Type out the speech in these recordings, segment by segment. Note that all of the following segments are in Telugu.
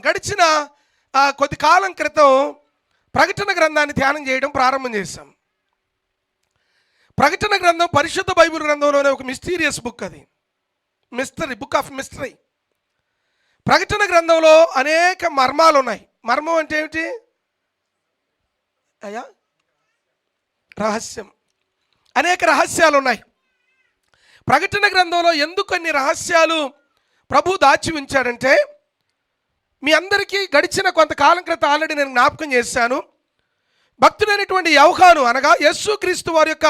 గడిచిన కొద్ది కాలం క్రితం ప్రకటన గ్రంథాన్ని ధ్యానం చేయడం ప్రారంభం చేశాం. ప్రకటన గ్రంథం పరిశుద్ధ బైబిల్ గ్రంథంలోనే ఒక మిస్టీరియస్ బుక్. అది మిస్టరీ, బుక్ ఆఫ్ మిస్టరీ. ప్రకటన గ్రంథంలో అనేక మర్మాలు ఉన్నాయి. మర్మం అంటే ఏమిటి అయ్యా? రహస్యం. అనేక రహస్యాలు ఉన్నాయి ప్రకటన గ్రంథంలో. ఎందుకు అన్ని రహస్యాలు ప్రభు దాచి ఉంచాడంటే, మీ అందరికీ గడిచిన కొంతకాలం క్రితం ఆల్రెడీ నేను జ్ఞాపకం చేశాను. భక్తుడైనటువంటి యోహాను, అనగా యేసుక్రీస్తు వారి యొక్క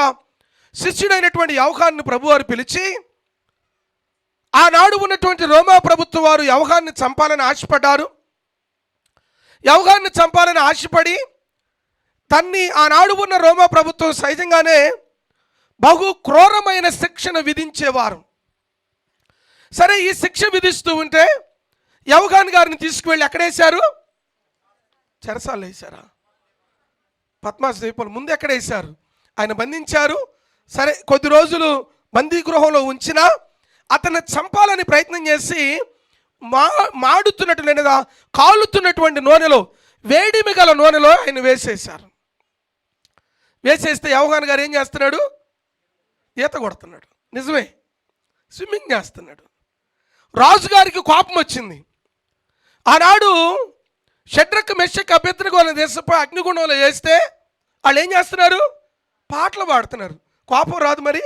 శిష్యుడైనటువంటి యోహాను ప్రభు వారు పిలిచి, ఆనాడు ఉన్నటువంటి రోమా ప్రభుత్వం వారు యోహాన్ని చంపాలని ఆశపడ్డారు. యోహాన్ని చంపాలని ఆశపడి తన్ని ఆనాడు ఉన్న రోమా ప్రభుత్వం సహజంగానే బహు క్రూరమైన శిక్షను విధించేవారు. సరే, ఈ శిక్ష విధిస్తూ ఉంటే యోహాను గారిని తీసుకువెళ్ళి ఎక్కడేశారు? చెరసాల్లో వేశారా? పద్మాస్ ద్వీపంలో ముందు ఎక్కడేశారు? ఆయన బంధించారు. సరే, కొద్ది రోజులు బందీ గృహంలో ఉంచినా అతన్ని చంపాలని ప్రయత్నం చేసి మాడుతున్నట్టు లేదా కాలుతున్నటువంటి నూనెలో, వేడిమి గల నూనెలో ఆయన వేసేశారు. వేసేస్తే యోహాను గారు ఏం చేస్తున్నాడు? ఈత కొడుతున్నాడు. నిజమే, స్విమ్మింగ్ చేస్తున్నాడు. రాజుగారికి కోపం వచ్చింది. ఆనాడు షడ్రక్ మెషక్ అబేద్నెగో అనే దేశపై అగ్నిగుండంలో వేస్తే వాళ్ళు ఏం చేస్తున్నారు? పాటలు పాడుతున్నారు. కోపం రాదు మరి?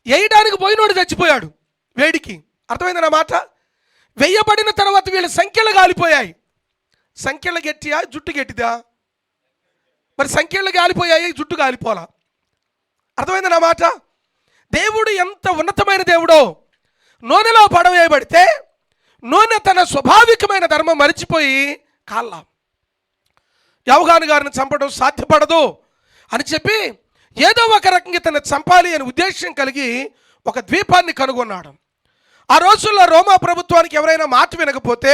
వేయడానికి పోయినోడు చచ్చిపోయాడు వేడికి. అర్థమైంది నా మాట? వెయ్యబడిన తర్వాత వీళ్ళ సంఖ్యలు కాలిపోయాయి. సంఖ్యలు గట్టియా, జుట్టు గట్టిదా? మరి సంఖ్యలు కాలిపోయాయి, జుట్టు కాలిపోలా. అర్థమైంది నా మాట? దేవుడు ఎంత ఉన్నతమైన దేవుడో! నూనెలో పడవేయబడితే నూనె తన స్వాభావికమైన ధర్మం మరిచిపోయి కాళ్ళ. యోహాను గారిని చంపడం సాధ్యపడదు అని చెప్పి ఏదో ఒక రకంగా తను చంపాలి అని ఉద్దేశం కలిగి ఒక ద్వీపాన్ని కనుగొన్నాడు. ఆ రోజుల్లో రోమా ప్రభుత్వానికి ఎవరైనా మాట వినకపోతే,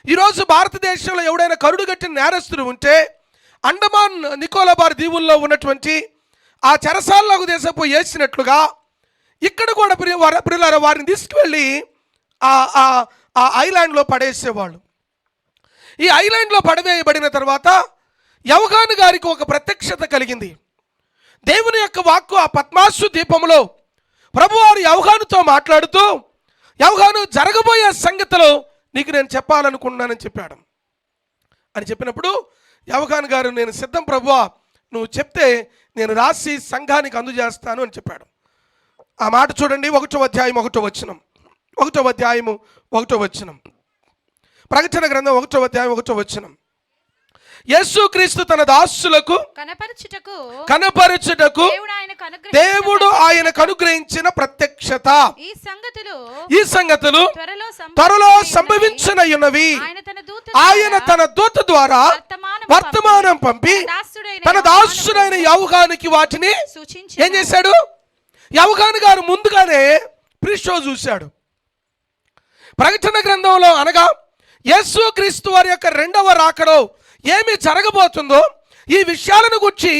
ఈరోజు భారతదేశంలో ఎవడైనా కరుడుగట్టిన నేరస్తుడు ఉంటే, అండమాన్ నికోబార్ దీవుల్లో ఉన్నటువంటి ఆ చెరసాలకు దేశపు వేసినట్లుగా ఇక్కడ కూడా ప్రియులారా వారిని తీసుకువెళ్ళి ఆ ఐలాండ్లో పడేసేవాళ్ళు. ఈ ఐలాండ్లో పడవేయబడిన తర్వాత యోహాను గారికి ఒక ప్రత్యక్షత కలిగింది. దేవుని యొక్క వాక్కు ఆ పద్మాసు ద్వీపంలో ప్రభువారు యోహానుతో మాట్లాడుతూ, యోహాను, జరగబోయే సంగతులు నీకు నేను చెప్పాలనుకున్నానని చెప్పాడు. అని చెప్పినప్పుడు యోహాను గారు, నేను సిద్ధం ప్రభువా, నువ్వు చెప్తే నేను రాసి సంఘానికి అందజేస్తాను అని చెప్పాడు. ఆ మాట చూడండి, 1వ అధ్యాయం 1వ వచనం. 1వ అధ్యాయము 1వ వచనం. ప్రకటన గ్రంథం 1వ అధ్యాయం 1వ వచనం. యేసుక్రీస్తు తన దాసులకు కనపరచుటకు దేవుడు ఆయనకు అనుగ్రహించిన ప్రత్యక్షత. ఈ సంగతులు త్వరలో సంభవించనయున్నవి. ఆయన తన దూత ద్వారా వర్తమానం పంపి తన దాసుడైన యోహానుకి వాటిని ఏం చేశాడు? యోహాను గారు ముందుగానే ప్రీషో చూశాడు. ప్రకటన గ్రంథంలో, అనగా యేసుక్రీస్తు వారి యొక్క రెండవ రాకడో ఏమి జరగబోతుందో ఈ విషయాలను గురించి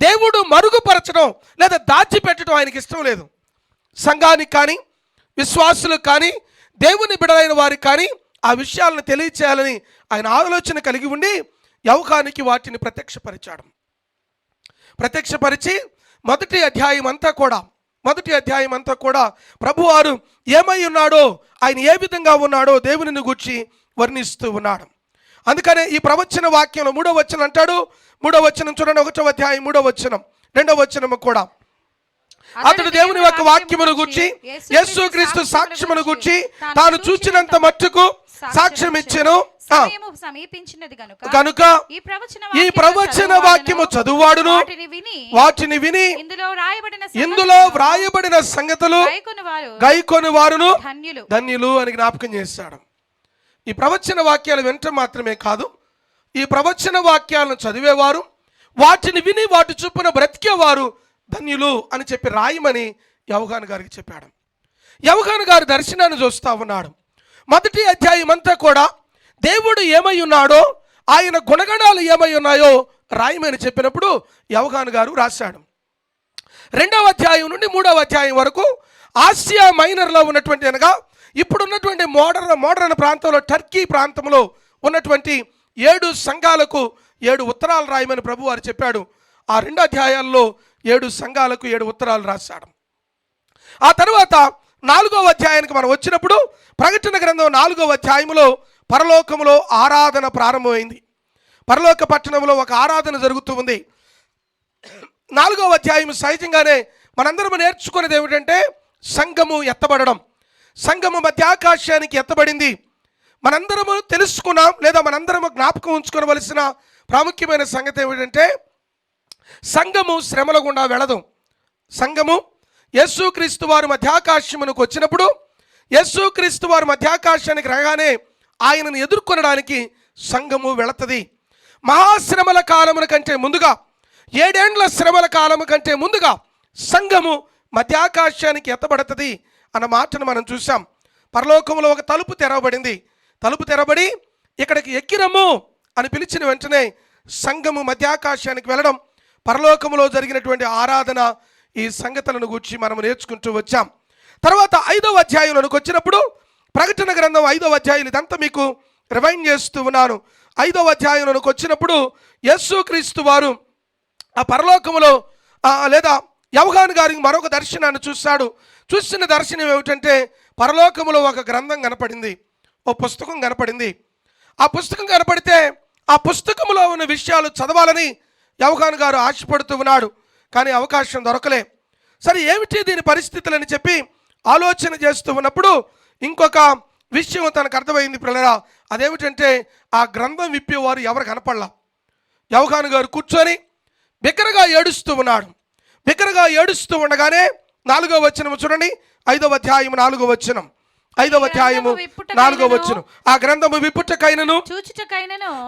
దేవుడు మరుగుపరచడం లేదా దాచిపెట్టడం ఆయనకి ఇష్టం లేదు. సంఘానికి కానీ, విశ్వాసులకు కానీ, దేవుని బిడ్డలైన వారికి కానీ ఆ విషయాలను తెలియచేయాలని ఆయన ఆలోచన కలిగి ఉండి యోహానుకి వాటిని ప్రత్యక్షపరిచి మొదటి అధ్యాయం అంతా కూడా ప్రభువారు ఏమై ఉన్నాడో, ఆయన ఏ విధంగా ఉన్నాడో దేవునిని గూర్చి వర్ణిస్తూ ఉన్నాడు. అందుకనే ఈ ప్రవచన వాక్యంలో 3వ వచనం అంటాడు. 3వ వచనం చూడండి, 1వ అధ్యాయం 3వ వచనం, 2వ వచనము కూడా, అతడు దేవుని యొక్క వాక్యమును గూర్చి, యేసుక్రీస్తు సాక్ష్యమును గూర్చి తాను చూచినంత మట్టుకు సాక్ష్యం ఇచ్చెను కనుక ఈ ప్రవచన వాక్యము చదువువాడును వాటిని విని ఇందులో వ్రాయబడిన సంగతులు గైకొని వారును ధన్యులు అని జ్ఞాపకం చేశాడు. ఈ ప్రవచన వాక్యాలు వినటం మాత్రమే కాదు, ఈ ప్రవచన వాక్యాలను చదివేవారు, వాటిని విని వాటి చొప్పున బ్రతికేవారు ధన్యులు అని చెప్పి రాయమని యోహాను గారికి చెప్పాడు. యోహాను గారు దర్శనాన్ని చూస్తూ ఉన్నాడు. మొదటి అధ్యాయం అంతా కూడా దేవుడు ఏమై ఉన్నాడో, ఆయన గుణగణాలు ఏమై ఉన్నాయో రాయమని చెప్పినప్పుడు యోహాను గారు రాశాడు. 2వ అధ్యాయం నుండి 3వ అధ్యాయం వరకు ఆసియా మైనర్లో ఉన్నటువంటి, అనగా ఇప్పుడున్నటువంటి మోడర్న్ ప్రాంతంలో, టర్కీ ప్రాంతంలో ఉన్నటువంటి 7 సంఘాలకు 7 ఉత్తరాలు రాయమని ప్రభు వారు చెప్పాడు. ఆ 2 అధ్యాయాల్లో 7 సంఘాలకు 7 ఉత్తరాలు రాశాడు. ఆ తర్వాత 4వ అధ్యాయానికి మనం వచ్చినప్పుడు ప్రకటన గ్రంథం 4వ అధ్యాయంలో పరలోకములో ఆరాధన ప్రారంభమైంది. పరలోక పట్టణంలో ఒక ఆరాధన జరుగుతూ ఉంది. 4వ అధ్యాయం సహజంగానే మనందరం నేర్చుకునేది ఏమిటంటే సంఘము ఎత్తబడడం. సంఘము మధ్యాకాశానికి ఎత్తబడింది. మనందరము తెలుసుకున్నాం, లేదా మనందరము జ్ఞాపకం ఉంచుకోవలసిన ప్రాముఖ్యమైన సంగతి ఏమిటంటే సంఘము శ్రమల గుండా వెళ్ళదు. సంఘము యేసుక్రీస్తు వారు మధ్యాకాశమునకు వచ్చినప్పుడు, యేసుక్రీస్తు వారు మధ్యాకాశానికి రాగానే ఆయనను ఎదుర్కొనడానికి సంఘము వెళుతుంది. మహాశ్రమల కాలముల కంటే ముందుగా, 7 ఏండ్ల శ్రమల కాలము కంటే ముందుగా సంఘము మధ్యాకాశానికి ఎత్తబడుతుంది అన్న మాటను మనం చూసాం. పరలోకంలో ఒక తలుపు తెరవబడింది. తలుపు తెరబడి ఇక్కడికి ఎక్కిరము అని పిలిచిన వెంటనే సంఘము మధ్యాకాశానికి వెళ్ళడం, పరలోకములో జరిగినటువంటి ఆరాధన, ఈ సంగతులను గూర్చి మనం నేర్చుకుంటూ వచ్చాం. తర్వాత 5వ అధ్యాయంలోకి వచ్చినప్పుడు ప్రకటన గ్రంథం 5వ అధ్యాయం, ఇదంతా మీకు రివైండ్ చేస్తూ ఉన్నాను. 5వ అధ్యాయంలోకి వచ్చినప్పుడు యేసుక్రీస్తు వారు ఆ పరలోకములో లేదా యోహాను గారికి మరొక దర్శనాన్ని చూశాడు. చూసిన దర్శనం ఏమిటంటే పరలోకములో ఒక గ్రంథం కనపడింది, ఓ పుస్తకం కనపడింది. ఆ పుస్తకం కనపడితే ఆ పుస్తకంలో ఉన్న విషయాలు చదవాలని యోహాను గారు ఆశపడుతూ ఉన్నాడు. కానీ అవకాశం దొరకలే. సరే ఏమిటి దీని పరిస్థితులని చెప్పి ఆలోచన చేస్తూ ఉన్నప్పుడు ఇంకొక విషయం తనకు అర్థమైంది పిల్లరా. అదేమిటంటే ఆ గ్రంథం విప్పేవారు ఎవరు కనపడలా. యోహాను గారు కూర్చొని బిగ్గరగా ఏడుస్తూ ఉన్నాడు. బిగ్గరగా ఏడుస్తూ ఉండగానే 4వ వచనం చూడండి, 5వ అధ్యాయం 4వ వచనం, 5వ అధ్యాయము 4వ వచనం. ఆ గ్రంథము విప్పుటకైనను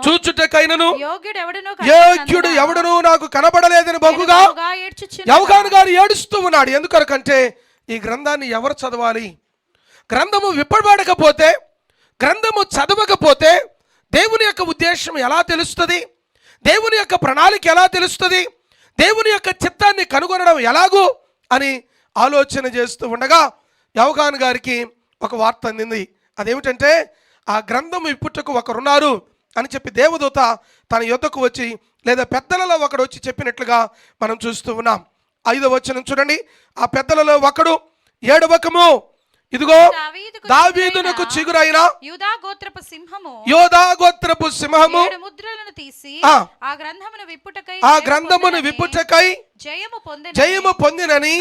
చూచుటకైనను యోగ్యుడు ఎవడును నాకు కనబడలేదని బహుగా యోహాను గారు ఏడుస్తూ ఉన్నాడు. ఎందుకంటే ఈ గ్రంథాన్ని ఎవరు చదవాలి? గ్రంథము విప్పబడకపోతే, గ్రంథము చదవకపోతే దేవుని యొక్క ఉద్దేశం ఎలా తెలుస్తుంది? దేవుని యొక్క ప్రణాళిక ఎలా తెలుస్తుంది? దేవుని యొక్క చిత్తాన్ని కనుగొనడం ఎలాగూ అని ఆలోచన చేస్తూ ఉండగా యోహాను గారికి ఒక వార్త అందింది. అదేమిటంటే ఆ గ్రంథం విప్పుటకు ఒకరున్నారు అని చెప్పి దేవదూత తన యొద్దకు వచ్చి, లేదా పెద్దలలో ఒకడు వచ్చి చెప్పినట్లుగా మనం చూస్తూ ఉన్నాం. 5వ వచనం చూడండి, ఆ పెద్దలలో ఒకడు ఏడవకము, ఇదిగో దావీదునకు చిగురైన యూదా గోత్రపు సింహము 7 ముద్రలను తీసి ఆ గ్రంథమును విప్పుటకై జయము పొందినని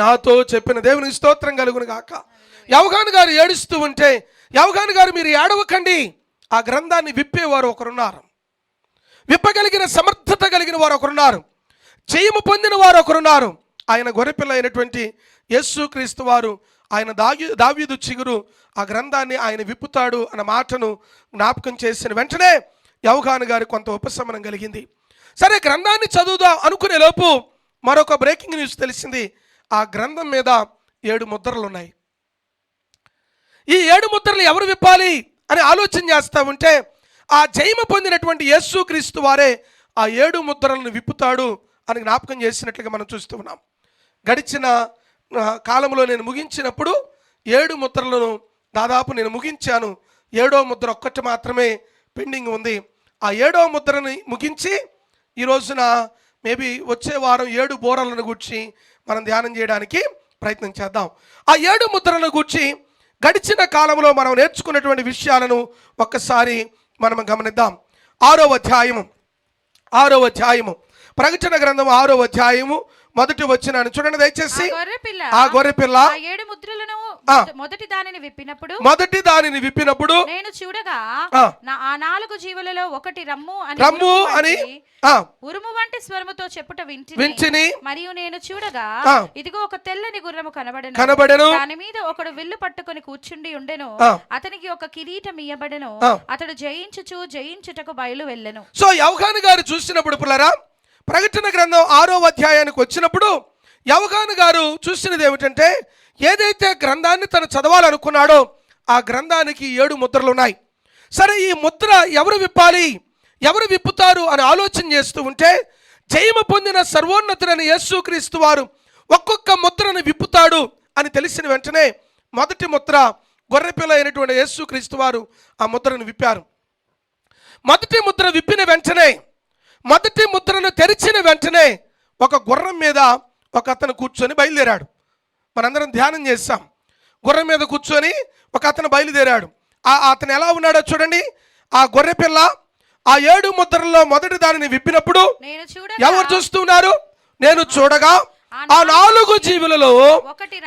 నాతో చెప్పిన. దేవునికి స్తోత్రం కలుగును గాక. యోహాను గారు ఏడుస్తూ ఉంటే, యోహాను గారు మీరు ఏడవకండి, ఆ గ్రంథాన్ని విప్పేవారు ఒకరున్నారు, విప్పగలిగిన సమర్థత కలిగిన వారు ఒకరున్నారు, జయము పొందిన వారు ఒకరున్నారు. ఆయన గొర్రెపిల్ల అయినటువంటి యేసుక్రీస్తు వారు, ఆయన దావీదు చిగురు, ఆ గ్రంథాన్ని ఆయన విప్పుతాడు అన్న మాటను జ్ఞాపకం చేసిన వెంటనే యోహాను గారికి కొంత ఉపశమనం కలిగింది. సరే గ్రంథాన్ని చదువుదాం అనుకునే లోపు మరొక బ్రేకింగ్ న్యూస్ తెలిసింది. ఆ గ్రంథం మీద 7 ముద్రలు ఉన్నాయి. ఈ 7 ముద్రలు ఎవరు విప్పాలి అని ఆలోచన చేస్తూ ఉంటే ఆ జయము పొందినటువంటి యేసుక్రీస్తు వారే ఆ 7 ముద్రలను విప్పుతాడు అని జ్ఞాపకం చేసినట్లుగా మనం చూస్తూ ఉన్నాం. గడిచిన కాలంలో నేను ముగించినప్పుడు 7 ముద్రలను దాదాపు నేను ముగించాను. 7వ ముద్ర ఒక్కటి మాత్రమే పెండింగ్ ఉంది. ఆ 7వ ముద్రని ముగించి ఈ రోజున మేబీ వచ్చే వారం 7 బోరలను గూర్చి మనం ధ్యానం చేయడానికి ప్రయత్నం చేద్దాం. ఆ 7 ముద్రలను గూర్చి గడిచిన కాలంలో మనం నేర్చుకున్నటువంటి విషయాలను ఒక్కసారి మనం గమనిద్దాం. 6వ అధ్యాయము ప్రకటన గ్రంథం 6వ అధ్యాయము మొదటి వచనాన్ని చూడండి దయచేసి. ఆ గొర్రెపిల్ల 7 ముద్రలను మొదటి దానిని విప్పినప్పుడు నేను చూడగా ఆ 4 జీవులలో ఒకటి రమ్ము అని ఉరుము వంటి స్వరముతో చెప్పుట వింటిని. మరియు నేను చూడగా ఇదిగో ఒక తెల్లని గుర్రము కనబడెను. దాని మీద ఒకడు విల్లు పట్టుకొని కూర్చుండి ఉండెను. అతనికి ఒక కిరీటం ఇయ్యబడెను. అతడు జయించుటకు బయలు వెళ్ళెను. సో యోహాను గారు చూసినప్పుడు పుల్లరా, ప్రకటన గ్రంథం 6వ అధ్యాయానికి వచ్చినప్పుడు యోహాను గారు చూసినది ఏమిటంటే, ఏదైతే గ్రంథాన్ని తను చదవాలనుకున్నాడో ఆ గ్రంథానికి 7 ముద్రలు ఉన్నాయి. సరే ఈ ముద్ర ఎవరు విప్పాలి, ఎవరు విప్పుతారు అని ఆలోచన చేస్తూ ఉంటే జయము పొందిన సర్వోన్నతుడైన యేసుక్రీస్తు వారు ఒక్కొక్క ముద్రను విప్పుతాడు అని తెలిసిన వెంటనే మొదటి ముద్ర గొర్రెపిల్ల అయినటువంటి యేసుక్రీస్తు వారు ఆ ముద్రను విప్పారు. మొదటి ముద్ర విప్పిన వెంటనే, మొదటి ముద్రను తెరిచిన వెంటనే ఒక గుర్రం మీద ఒక అతను కూర్చొని బయలుదేరాడు. మనందరం ధ్యానం చేస్తాం. గుర్రం మీద కూర్చొని ఒక అతను బయలుదేరాడు. అతను ఎలా ఉన్నాడో చూడండి. ఆ గొర్రెపిల్ల ఆ 7 ముద్రల్లో మొదటి దానిని విప్పినప్పుడు ఎవరు చూస్తున్నారు? నేను చూడగా ఆ 4 జీవులలో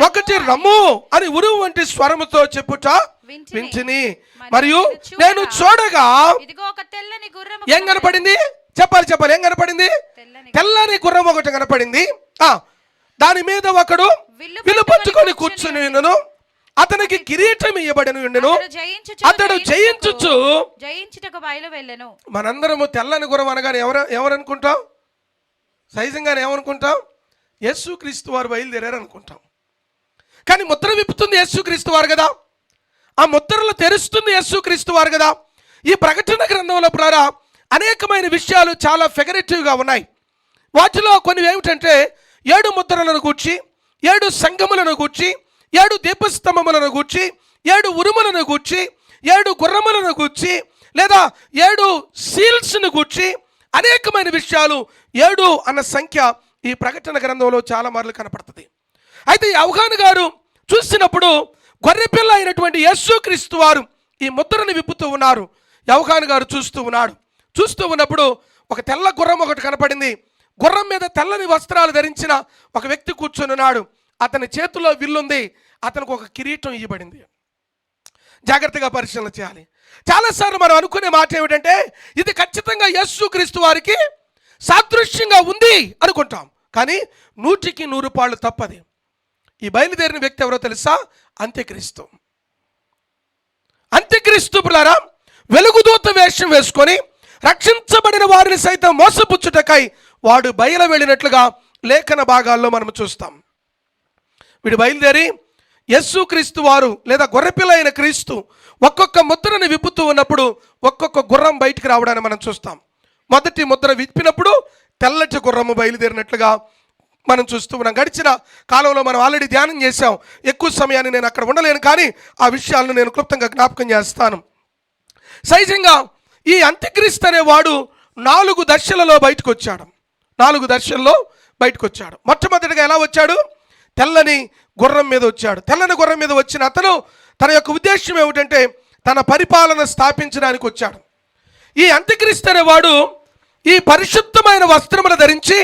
ఒకటి రమ్ము అని ఉరువు వంటి స్వరముతో చెప్పుట వింటిని. మరియు నేను చూడగా ఏం కనపడింది? చెప్పాలి. ఏం కనపడింది? తెల్లని గుర్రం ఒకటి కనపడింది. దాని మీద ఒకడు విల్లు పట్టుకొని కూర్చుని ఉన్నను. అతనికి కిరీటం ఇయ్యబడిన ఉండెను. అతడు జయించుటకు బయలువెళ్ళెను. మనందరము తెల్లని గుర్రం అనగానే ఎవరనుకుంటాం? సహజంగానే ఏమనుకుంటాం? యేసుక్రీస్తు వారు బయలుదేరారు అనుకుంటాం. కానీ ముద్ర విప్పుతుంది యేసుక్రీస్తు వారు కదా. ఆ ముద్రలు తెరుస్తుంది యేసుక్రీస్తు వారు కదా. ఈ ప్రకటన గ్రంథంలో ద్వారా అనేకమైన విషయాలు చాలా ఫిగరేటివ్గా ఉన్నాయి. వాటిలో కొన్ని ఏమిటంటే 7 ముద్రలను గూర్చి, 7 సంఘములను గూర్చి, 7 దీపస్తంభములను గూర్చి, 7 ఉరుములను గూర్చి, 7 గుర్రములను గూర్చి, లేదా 7 సీల్స్ను గూర్చి అనేకమైన విషయాలు 7 అన్న సంఖ్య ఈ ప్రకటన గ్రంథంలో చాలా మార్లు కనపడుతుంది. అయితే యోహాను గారు చూసినప్పుడు గొర్రెపిల్ల అయినటువంటి యేసుక్రీస్తు వారు ఈ ముద్రను విప్పుతూ ఉన్నారు. యోహాను గారు చూస్తూ ఉన్నప్పుడు ఒక తెల్ల గుర్రం ఒకటి కనపడింది. గుర్రం మీద తెల్లని వస్త్రాలు ధరించిన ఒక వ్యక్తి కూర్చొని ఉన్నాడు. అతని చేతిలో విల్లుంది. అతనికి ఒక కిరీటం ఇవ్వబడింది. జాగ్రత్తగా పరిశీలన చేయాలి. చాలాసార్లు మనం అనుకునే మాట ఏమిటంటే ఇది ఖచ్చితంగా యేసుక్రీస్తు వారికి సాదృశ్యంగా ఉంది అనుకుంటాం. కానీ 100కి 100 పాళ్ళు తప్పది. ఈ బయలుదేరిన వ్యక్తి ఎవరో తెలుసా? అంత్యక్రీస్తు పిల్లరా, వెలుగుదూత వేషం వేసుకొని రక్షించబడిన వారిని సైతం మోసపుచ్చుటకై వాడు బయలు వెళ్ళినట్లుగా లేఖన భాగాల్లో మనం చూస్తాం. వీడు బయలుదేరి యేసుక్రీస్తు వారు లేదా గొర్రెపిల్ల అయిన క్రీస్తు ఒక్కొక్క ముద్రను విప్పుతూ ఉన్నప్పుడు ఒక్కొక్క గుర్రం బయటికి రావడాన్ని మనం చూస్తాం. మొదటి ముద్ర విప్పినప్పుడు తెల్లటి గుర్రము బయలుదేరినట్లుగా మనం చూస్తూ ఉన్నాం. గడిచిన కాలంలో మనం ఆల్రెడీ ధ్యానం చేశాం. ఎక్కువ సమయాన్ని నేను అక్కడ ఉండలేను, కానీ ఆ విషయాలను నేను క్లుప్తంగా జ్ఞాపకం చేస్తాను. సహజంగా ఈ అంత్యక్రీస్తు అనేవాడు 4 దశలలో బయటకు వచ్చాడు. 4 దశల్లో బయటకు వచ్చాడు. మొట్టమొదటిగా ఎలా వచ్చాడు? తెల్లని గుర్రం మీద వచ్చాడు. తెల్లని గుర్రం మీద వచ్చిన అతను తన యొక్క ఉద్దేశం ఏమిటంటే తన పరిపాలన స్థాపించడానికి వచ్చాడు. ఈ అంత్యక్రీస్తు అనేవాడు ఈ పరిశుద్ధమైన వస్త్రములు ధరించి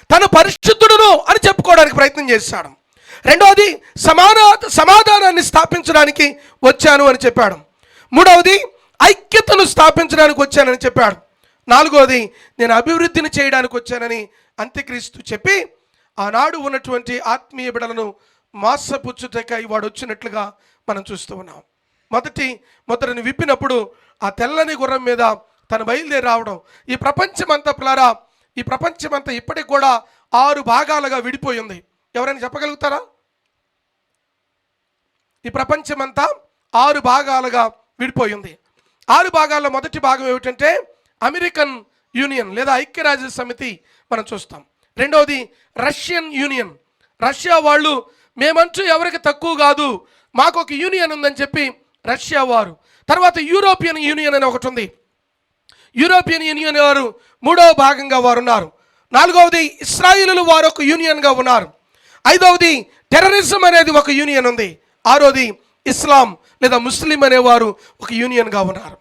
తను పరిశుద్ధుడును అని చెప్పుకోవడానికి ప్రయత్నం చేశాడు. రెండవది సమాధానాన్ని స్థాపించడానికి వచ్చాను అని చెప్పాడు. మూడవది ఐక్యతను స్థాపించడానికి వచ్చానని చెప్పాడు. నాలుగవది నేను అభివృద్ధిని చేయడానికి వచ్చానని అంత్యక్రీస్తు చెప్పి ఆనాడు ఉన్నటువంటి ఆత్మీయ బిడలను మోసపుచ్చుటకై వాడు వచ్చినట్లుగా మనం చూస్తూ ఉన్నాం. మొదటి ముద్రను విప్పినప్పుడు ఆ తెల్లని గుర్రం మీద తను బయలుదేరి రావడం. ఈ ప్రపంచమంతా ఇప్పటికి కూడా 6 భాగాలుగా విడిపోయింది. ఎవరైనా చెప్పగలుగుతారా? ఈ ప్రపంచమంతా 6 భాగాలుగా విడిపోయింది. 6 భాగాల్లో మొదటి భాగం ఏమిటంటే అమెరికన్ యూనియన్ లేదా ఐక్యరాజ్య సమితి మనం చూస్తాం. రెండవది రష్యన్ యూనియన్. రష్యా వాళ్ళు మేమంటూ ఎవరికి తక్కువ కాదు, మాకు ఒక యూనియన్ ఉందని చెప్పి రష్యా వారు. తర్వాత యూరోపియన్ యూనియన్ అని ఒకటి ఉంది. యూరోపియన్ యూనియన్ వారు 3వ భాగంగా వారు ఉన్నారు. 4వది ఇస్రాయిలు వారు ఒక యూనియన్గా ఉన్నారు. 5వది టెర్రరిజం అనేది ఒక యూనియన్ ఉంది. 6వది ఇస్లాం లేదా ముస్లిం అనేవారు ఒక యూనియన్గా ఉన్నారు.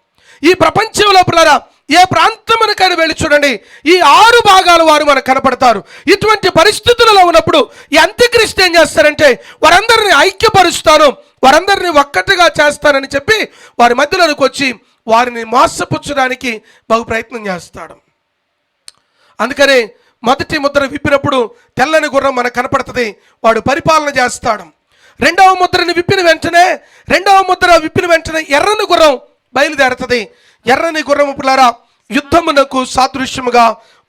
ఈ ప్రపంచంలో పిల్లరా ఏ ప్రాంతమునకైనా వెళ్ళి చూడండి, ఈ 6 భాగాల వారు మనకు కనపడతారు. ఇటువంటి పరిస్థితులలో ఉన్నప్పుడు ఈ అంత్యక్రీస్తు ఏం చేస్తారంటే వారందరినీ ఐక్యపరుస్తాను, వారందరినీ ఒక్కటిగా చేస్తానని చెప్పి వారి మధ్యలోకి వచ్చి వారిని మోసపుచ్చడానికి బహు ప్రయత్నం చేస్తాడు. అందుకనే మొదటి ముద్ర విప్పినప్పుడు తెల్లని గుర్రం మనకు కనపడుతుంది, వాడు పరిపాలన చేస్తాడు. రెండవ ముద్ర విప్పిన వెంటనే ఎర్రని గుర్రం బయలుదేరుతుంది. ఎర్రని గుర్రము పిల్లారా యుద్ధమునకు సాదృశ్యముగా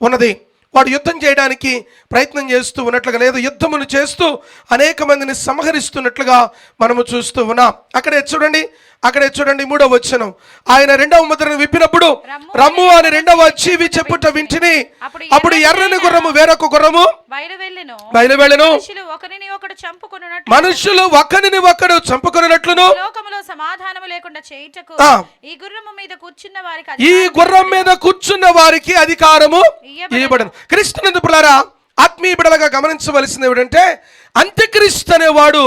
ఉన్నది. వాడు యుద్ధం చేయడానికి ప్రయత్నం చేస్తూ ఉన్నట్లుగా లేదా యుద్ధమును చేస్తూ అనేక మందిని సంహరిస్తున్నట్లుగా మనము చూస్తూ ఉన్నాం. అక్కడే చూడండి, అక్కడే చూడండి 3వ వచనం. ఆయన 2వ ముద్రను విప్పినప్పుడు రమ్ము అని 2వ జీవి చెప్పుట వింటిని. అప్పుడు ఎర్రని గుర్రము వేరొక గుర్రము బయలువెళ్ళెను. మనుషులు ఒకరిని ఒకడు చంపుకొనున్నట్లును సమాధానము లేకుండా చేయుటకు ఈ గుర్రము మీద కూర్చున్న వారికి అధికారము ఇవ్వబడను. క్రీస్తునందు ప్రియులారా, ఆత్మీయ బిడ్డలుగా గమనించవలసింది ఏమిటంటే, అంత్యక్రీస్తు అనేవాడు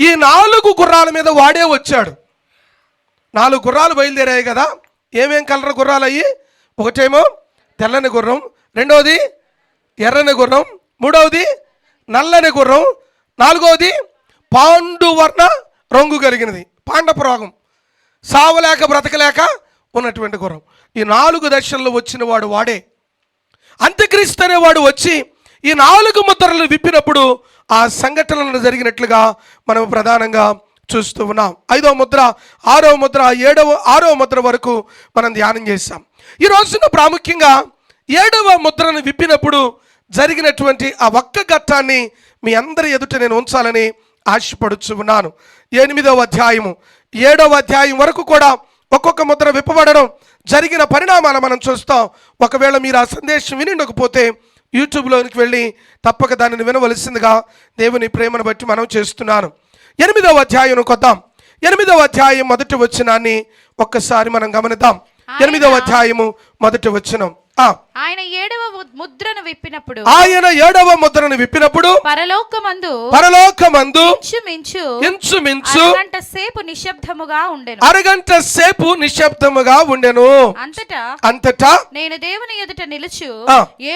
ఈ 4 గుర్రాల మీద వాడే వచ్చాడు. 4 గుర్రాలు బయలుదేరాయి కదా. ఏమేం కలర్ గుర్రాలు అయ్యి? ఒకటేమో తెల్లని గుర్రం, 2వది ఎర్రని గుర్రం, 3వది నల్లని గుర్రం, 4వది పాండువర్ణ రంగు కలిగినది, పాండపు రోగం, సావలేక బ్రతకలేక ఉన్నటువంటి గుర్రం. ఈ 4 దశల్లో వచ్చిన వాడు వాడే. అంత్యక్రీస్తు అనేవాడు వచ్చి ఈ 4 ముద్రలు విప్పినప్పుడు ఆ సంఘటనలు జరిగినట్లుగా మనం ప్రధానంగా చూస్తూ ఉన్నాం. 5వ ముద్ర, 6వ ముద్ర, 6వ ముద్ర వరకు మనం ధ్యానం చేశాం. ఈ రోజున ప్రాముఖ్యంగా 7వ ముద్రను విప్పినప్పుడు జరిగినటువంటి ఆ ఒక్క ఘట్టాన్ని మీ అందరి ఎదుట నేను ఉంచాలని ఆశపడుచు ఉన్నాను. 8వ అధ్యాయము 7వ అధ్యాయం వరకు కూడా ఒక్కొక్క ముద్ర విప్పబడడం జరిగిన పరిణామాలు మనం చూస్తాం. ఒకవేళ మీరు ఆ సందేశం వినకపోతే యూట్యూబ్లోనికి వెళ్ళి తప్పక దానిని వినవలసిందిగా దేవుని ప్రేమను బట్టి మనం చేస్తున్నాను. 8వ అధ్యాయం కొద్దాం. 8వ అధ్యాయం మొదటి వచనాన్ని ఒక్కసారి మనం గమనిద్దాం. 8వ అధ్యాయము మొదటి వచనం. ఆయన 7వ ముద్రను విప్పినప్పుడు పరలోకమందు ఇంచుమించు అరగంట సేపు నిశ్శబ్దముగా ఉండెను. అంతటా నేను దేవుని ఎదుట నిలుచు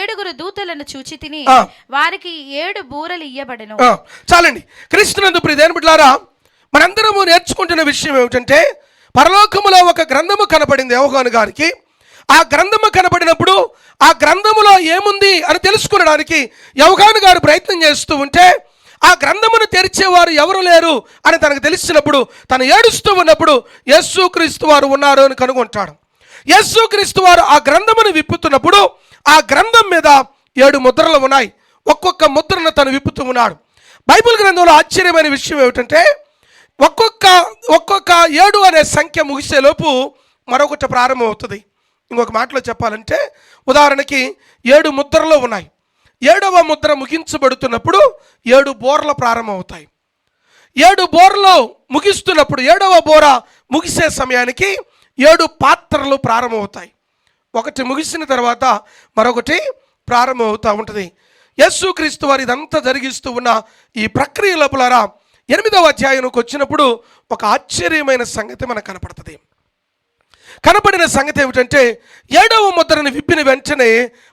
7 దూతలను చూచి తిని వారికి 7 బూరలు ఇయ్యబడెను. చాలండి. క్రీస్తునందు ప్రియ దేవుని బిడ్డలారా, మనందరము నేర్చుకుంటున్న విషయం ఏమిటంటే, పరలోకములో ఒక గ్రంథము కనపడింది యోహాను గారికి. ఆ గ్రంథము కనబడినప్పుడు ఆ గ్రంథములో ఏముంది అని తెలుసుకునడానికి యోహాను గారు ప్రయత్నం చేస్తూ ఉంటే, ఆ గ్రంథమును తెరిచేవారు ఎవరు లేరు అని తనకు తెలిసినప్పుడు తను ఏడుస్తూ ఉన్నప్పుడు యేసుక్రీస్తు వారు ఉన్నారు అని కనుగొంటాడు. యేసుక్రీస్తు వారు ఆ గ్రంథమును విప్పుతున్నప్పుడు ఆ గ్రంథం మీద 7 ముద్రలు ఉన్నాయి. ఒక్కొక్క ముద్రను తను విప్పుతూ ఉన్నాడు. బైబిల్ గ్రంథంలో ఆశ్చర్యమైన విషయం ఏమిటంటే, ఒక్కొక్క 7 అనే సంఖ్య ముగిసేలోపు మరొకటి ప్రారంభం అవుతుంది. ఇంకొక మాటలో చెప్పాలంటే, ఉదాహరణకి 7 ముద్రలు ఉన్నాయి. 7వ ముద్ర ముగించబడుతున్నప్పుడు 7 బోర్లు ప్రారంభం అవుతాయి. 7 బోర్లు ముగిస్తున్నప్పుడు 7వ బోర ముగిసే సమయానికి 7 పాత్రలు ప్రారంభమవుతాయి. ఒకటి ముగిసిన తర్వాత మరొకటి ప్రారంభం అవుతూ ఉంటుంది. యేసుక్రీస్తు వారు ఇదంతా జరిగిస్తూ ఉన్న ఈ ప్రక్రియ లోపల 8వ అధ్యాయంలోకి వచ్చినప్పుడు ఒక ఆశ్చర్యమైన సంగతి మనకు కనపడుతుంది. కనపడిన సంగతి ఏమిటంటే, 7వ ముద్రను విప్పిన వెంటనే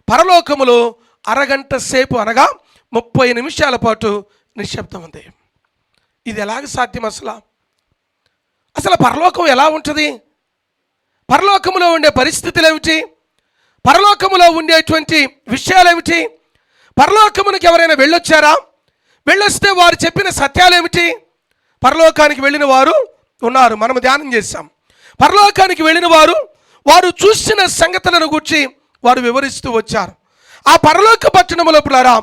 పరలోకములో అరగంట సేపు, అనగా 30 నిమిషాల పాటు నిశ్శబ్దం ఉంది. ఇది ఎలాగ సాధ్యం? అసలు పరలోకం ఎలా ఉంటుంది? పరలోకములో ఉండే పరిస్థితులు ఏమిటి? పరలోకములో ఉండేటువంటి విషయాలు ఏమిటి? పరలోకమునికి ఎవరైనా వెళ్ళొచ్చారా? వెళ్ళొస్తే వారు చెప్పిన సత్యాలు ఏమిటి? పరలోకానికి వెళ్ళిన వారు ఉన్నారు, మనం ధ్యానం చేశాం. పరలోకానికి వెళ్ళిన వారు చూసిన సంగతులను గురించి వారు వివరిస్తూ వచ్చారు. ఆ పరలోక పట్టణములో పిల్లరా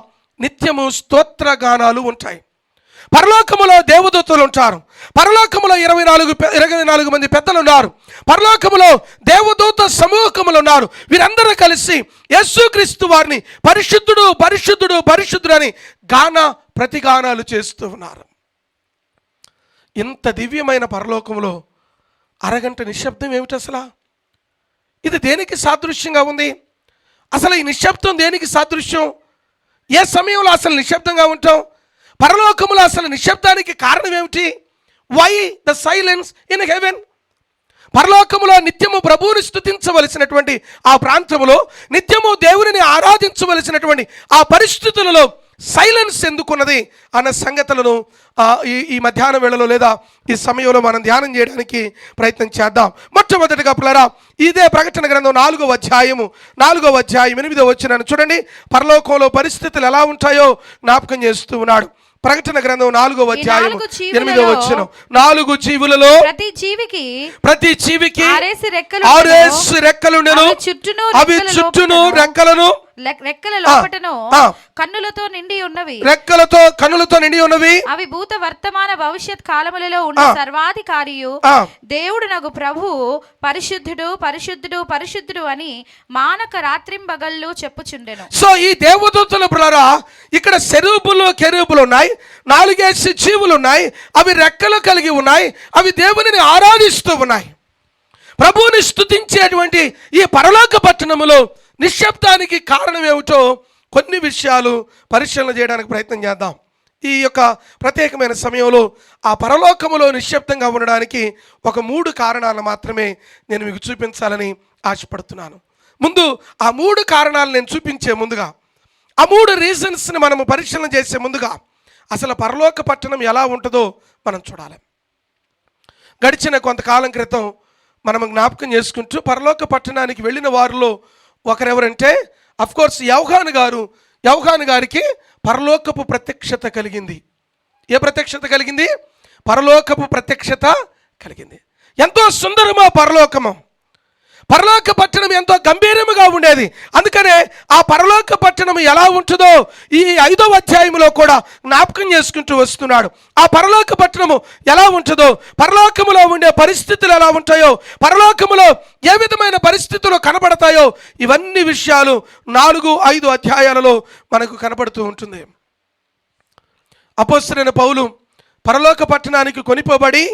నిత్యము స్తోత్రగానాలు ఉంటాయి. పరలోకములో దేవదూతలు ఉంటారు. పరలోకములో 24 మంది పెద్దలు ఉన్నారు. పరలోకములో దేవదూత సమూహములు ఉన్నారు. వీరందరూ కలిసి యేసుక్రీస్తు వారిని పరిశుద్ధుడు పరిశుద్ధుడు పరిశుద్ధుడు అని ప్రతిగానాలు చేస్తూ ఉన్నారు. ఇంత దివ్యమైన పరలోకములో అరగంట నిశ్శబ్దం ఏమిటి? ఇది దేనికి సాదృశ్యంగా ఉంది? అసలు ఈ నిశ్శబ్దం దేనికి సాదృశ్యం? ఏ సమయంలో అసలు నిశ్శబ్దంగా ఉంటాం? పరలోకములో అసలు నిశ్శబ్దానికి కారణం ఏమిటి? Why the silence in heaven? పరలోకములో నిత్యము ప్రభువుని స్తుతించవలసినటువంటి ఆ ప్రాంతములో, నిత్యము దేవుని ఆరాధించవలసినటువంటి ఆ పరిస్థితులలో సైలెన్స్ ఎందుకున్నది అన్న సంగతులను ఈ మధ్యాహ్నం వేళలో లేదా ఈ సమయంలో మనం ధ్యానం చేయడానికి ప్రయత్నం చేద్దాం. మొట్టమొదటిగా పిల్లరా, ఇదే ప్రకటన గ్రంథం 4వ అధ్యాయం 8వ వచనాన్ని చూడండి. పరలోకంలో పరిస్థితులు ఎలా ఉంటాయో జ్ఞాపకం చేస్తూ ఉన్నాడు. ప్రకటన గ్రంథం 4వ అధ్యాయం 8వ వచనం. 4 జీవులలో ప్రతి జీవికి 6 రెక్కలుండెను. అవి చుట్టూను రెక్కలను రెక్కల లోపటను కన్నులతో నిండి ఉన్నవి, రెక్కలతో కన్నులతో నిండి ఉన్నవి, అవి భూత వర్తమాన భవిష్యత్ కాలములలో ఉన్న సర్వాధికారియు దేవుడునగు ప్రభువు పరిశుద్ధుడు పరిశుద్ధుడు పరిశుద్ధుడు అని మానక రాత్రింబగళ్ళు చెప్పుచుండెను. సో ఈ దేవదూతల బ్రదరా, ఇక్కడ కెరూబులు ఉన్నాయి, 4 జీవులు ఉన్నాయి, అవి రెక్కలు కలిగి ఉన్నాయి, అవి దేవునిని ఆరాధిస్తూ ఉన్నాయి. ప్రభువుని స్తుతించేటువంటి ఈ పరలోక పట్టణములో నిశ్శబ్దానికి కారణం ఏమిటో కొన్ని విషయాలు పరిశీలన చేయడానికి ప్రయత్నం చేద్దాం. ఈ యొక్క ప్రత్యేకమైన సమయంలో ఆ పరలోకములో నిశ్శబ్దంగా ఉండడానికి ఒక 3 కారణాలు మాత్రమే నేను మీకు చూపించాలని ఆశపడుతున్నాను. ముందు ఆ 3 కారణాలు నేను చూపించే ముందుగా, ఆ 3 రీజన్స్ని మనము పరిశీలన చేసే ముందుగా అసలు పరలోక పట్టణం ఎలా ఉంటుందో మనం చూడాలి. గడిచిన కొంతకాలం క్రితం మనం జ్ఞాపకం చేసుకుంటూ పరలోక పట్టణానికి వెళ్ళిన వారిలో ఒకరెవరంటే అఫ్కోర్స్ యోహాను గారికి పరలోకపు ప్రత్యక్షత కలిగింది. ఏ ప్రత్యక్షత కలిగింది? పరలోకపు ప్రత్యక్షత కలిగింది. ఎంతో సుందరమా పరలోకము. పరలోక పట్టణం ఎంతో గంభీరముగా ఉండేది. అందుకనే ఆ పరలోక పట్టణం ఎలా ఉంటుందో ఈ 5వ అధ్యాయంలో కూడా జ్ఞాపకం చేసుకుంటూ వస్తున్నాడు. ఆ పరలోక పట్టణము ఎలా ఉంటుందో, పరలోకములో ఉండే పరిస్థితులు ఎలా ఉంటాయో, పరలోకములో ఏ విధమైన పరిస్థితులు కనబడతాయో, ఇవన్నీ విషయాలు 4-5 అధ్యాయాలలో మనకు కనబడుతూ ఉంటుంది. అపోస్తలుడైన పౌలు పరలోక పట్టణానికి కొనిపోబడి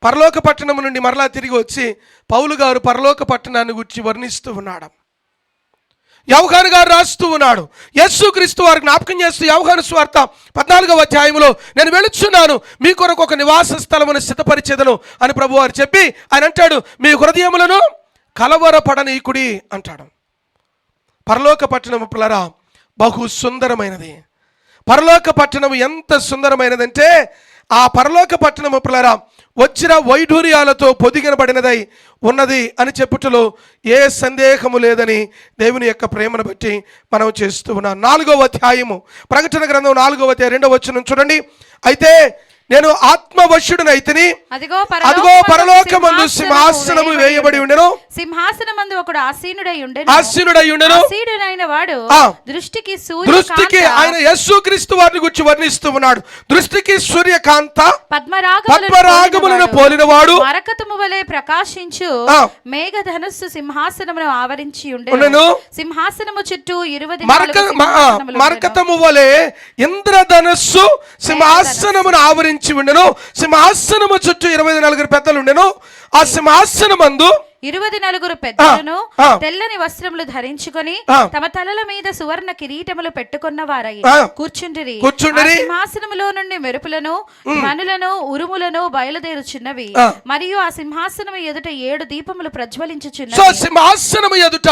పరలోక పట్టణం నుండి మరలా తిరిగి వచ్చి పౌలు గారు పరలోక పట్టణాన్ని గురించి వర్ణిస్తూ ఉన్నాడు. యోహాను గారు రాస్తూ ఉన్నాడు. యేసుక్రీస్తు వారు జ్ఞాపకం చేస్తూ యోహాను సువార్త 14వ అధ్యాయంలో నేను వెళుచున్నాను, మీ కొరకు ఒక నివాస స్థలమును సిద్ధపరిచేదను అని ప్రభువారు చెప్పి ఆయన అంటాడు, మీ హృదయములను కలవరపడనీకుడి అంటాడు. పరలోక పట్టణము పిల్లరా బహు సుందరమైనది. పరలోక పట్టణము ఎంత సుందరమైనదంటే ఆ పరలోక పట్టణము పిల్లరా వజ్ర వైఢూర్యాలతో పొదిగినబడినదై ఉన్నది అని చెప్పుటలో ఏ సందేహము లేదని దేవుని యొక్క ప్రేమను బట్టి మనం చేస్తూ ఉన్నాం. 4వ అధ్యాయము ప్రకటన గ్రంథం 4వ అధ్యాయం 2వ వచనం చూడండి. అయితే నేను ఆత్మవశుడనైతిని, అదిగో పరలోకమందు సింహాసనము వేయబడి ఉండెను, సింహాసనమందు ఒకడు ఆసీనుడై ఉండెను, ఆసీనుడైన వాడు దృష్టికి ఆయన యేసుక్రీస్తు వారిని గురించి వర్ణిస్తూ ఉన్నాడు. దృష్టికి సూర్యకాంత పద్మరాగములను పోలినవాడు, మరకతము వలె ప్రకాశించు మేఘధనుస్సు సింహాసనమును ఆవరించి ఉండెను, సింహాసనము చుట్టూ 24 మరకతము వలె ఇంద్రధనుస్సు సింహాసనమును ఆవరించి ఉండెను, సింహాసనము చుట్టూ 24 పెద్దలు ఉండెను. ఆ సింహాసనమందు 24 పెద్దలను తెల్లని వస్త్రములు ధరించుకొని తమ తలల మీద సువర్ణ కిరీటములు పెట్టుకున్న వారై కూర్చుండిరి. సింహాసనములో నుండి మెరుపులను ధ్వనులను ఉరుములను బయలుదేరుచున్నవి, మరియు ఆ సింహాసనము ఎదుట 7 దీపములు ప్రజ్వలించుచున్నవి. సో సింహాసనము ఎదుట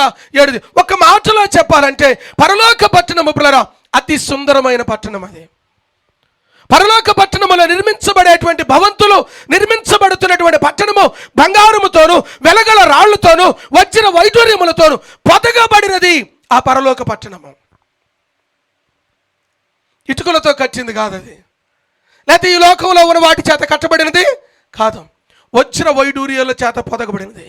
7. ఒక మాటలో చెప్పాలంటే పరలోక పట్టణము పిల్లరా అతి సుందరమైన పట్టణం. అది పరలోక పట్టణములో నిర్మించబడేటువంటి భవంతులు, నిర్మించబడుతున్నటువంటి పట్టణము బంగారముతోను వెలగల రాళ్లతోను వజ్ర వైఢూర్యములతోను పొదగబడినది ఆ పరలోక పట్టణము. ఇటుకలతో కట్టింది కాదు అది, లేకపోతే ఈ లోకంలో ఉన్న వాటి చేత కట్టబడినది కాదు, వజ్ర వైఢూర్యాల చేత పొదగబడినది.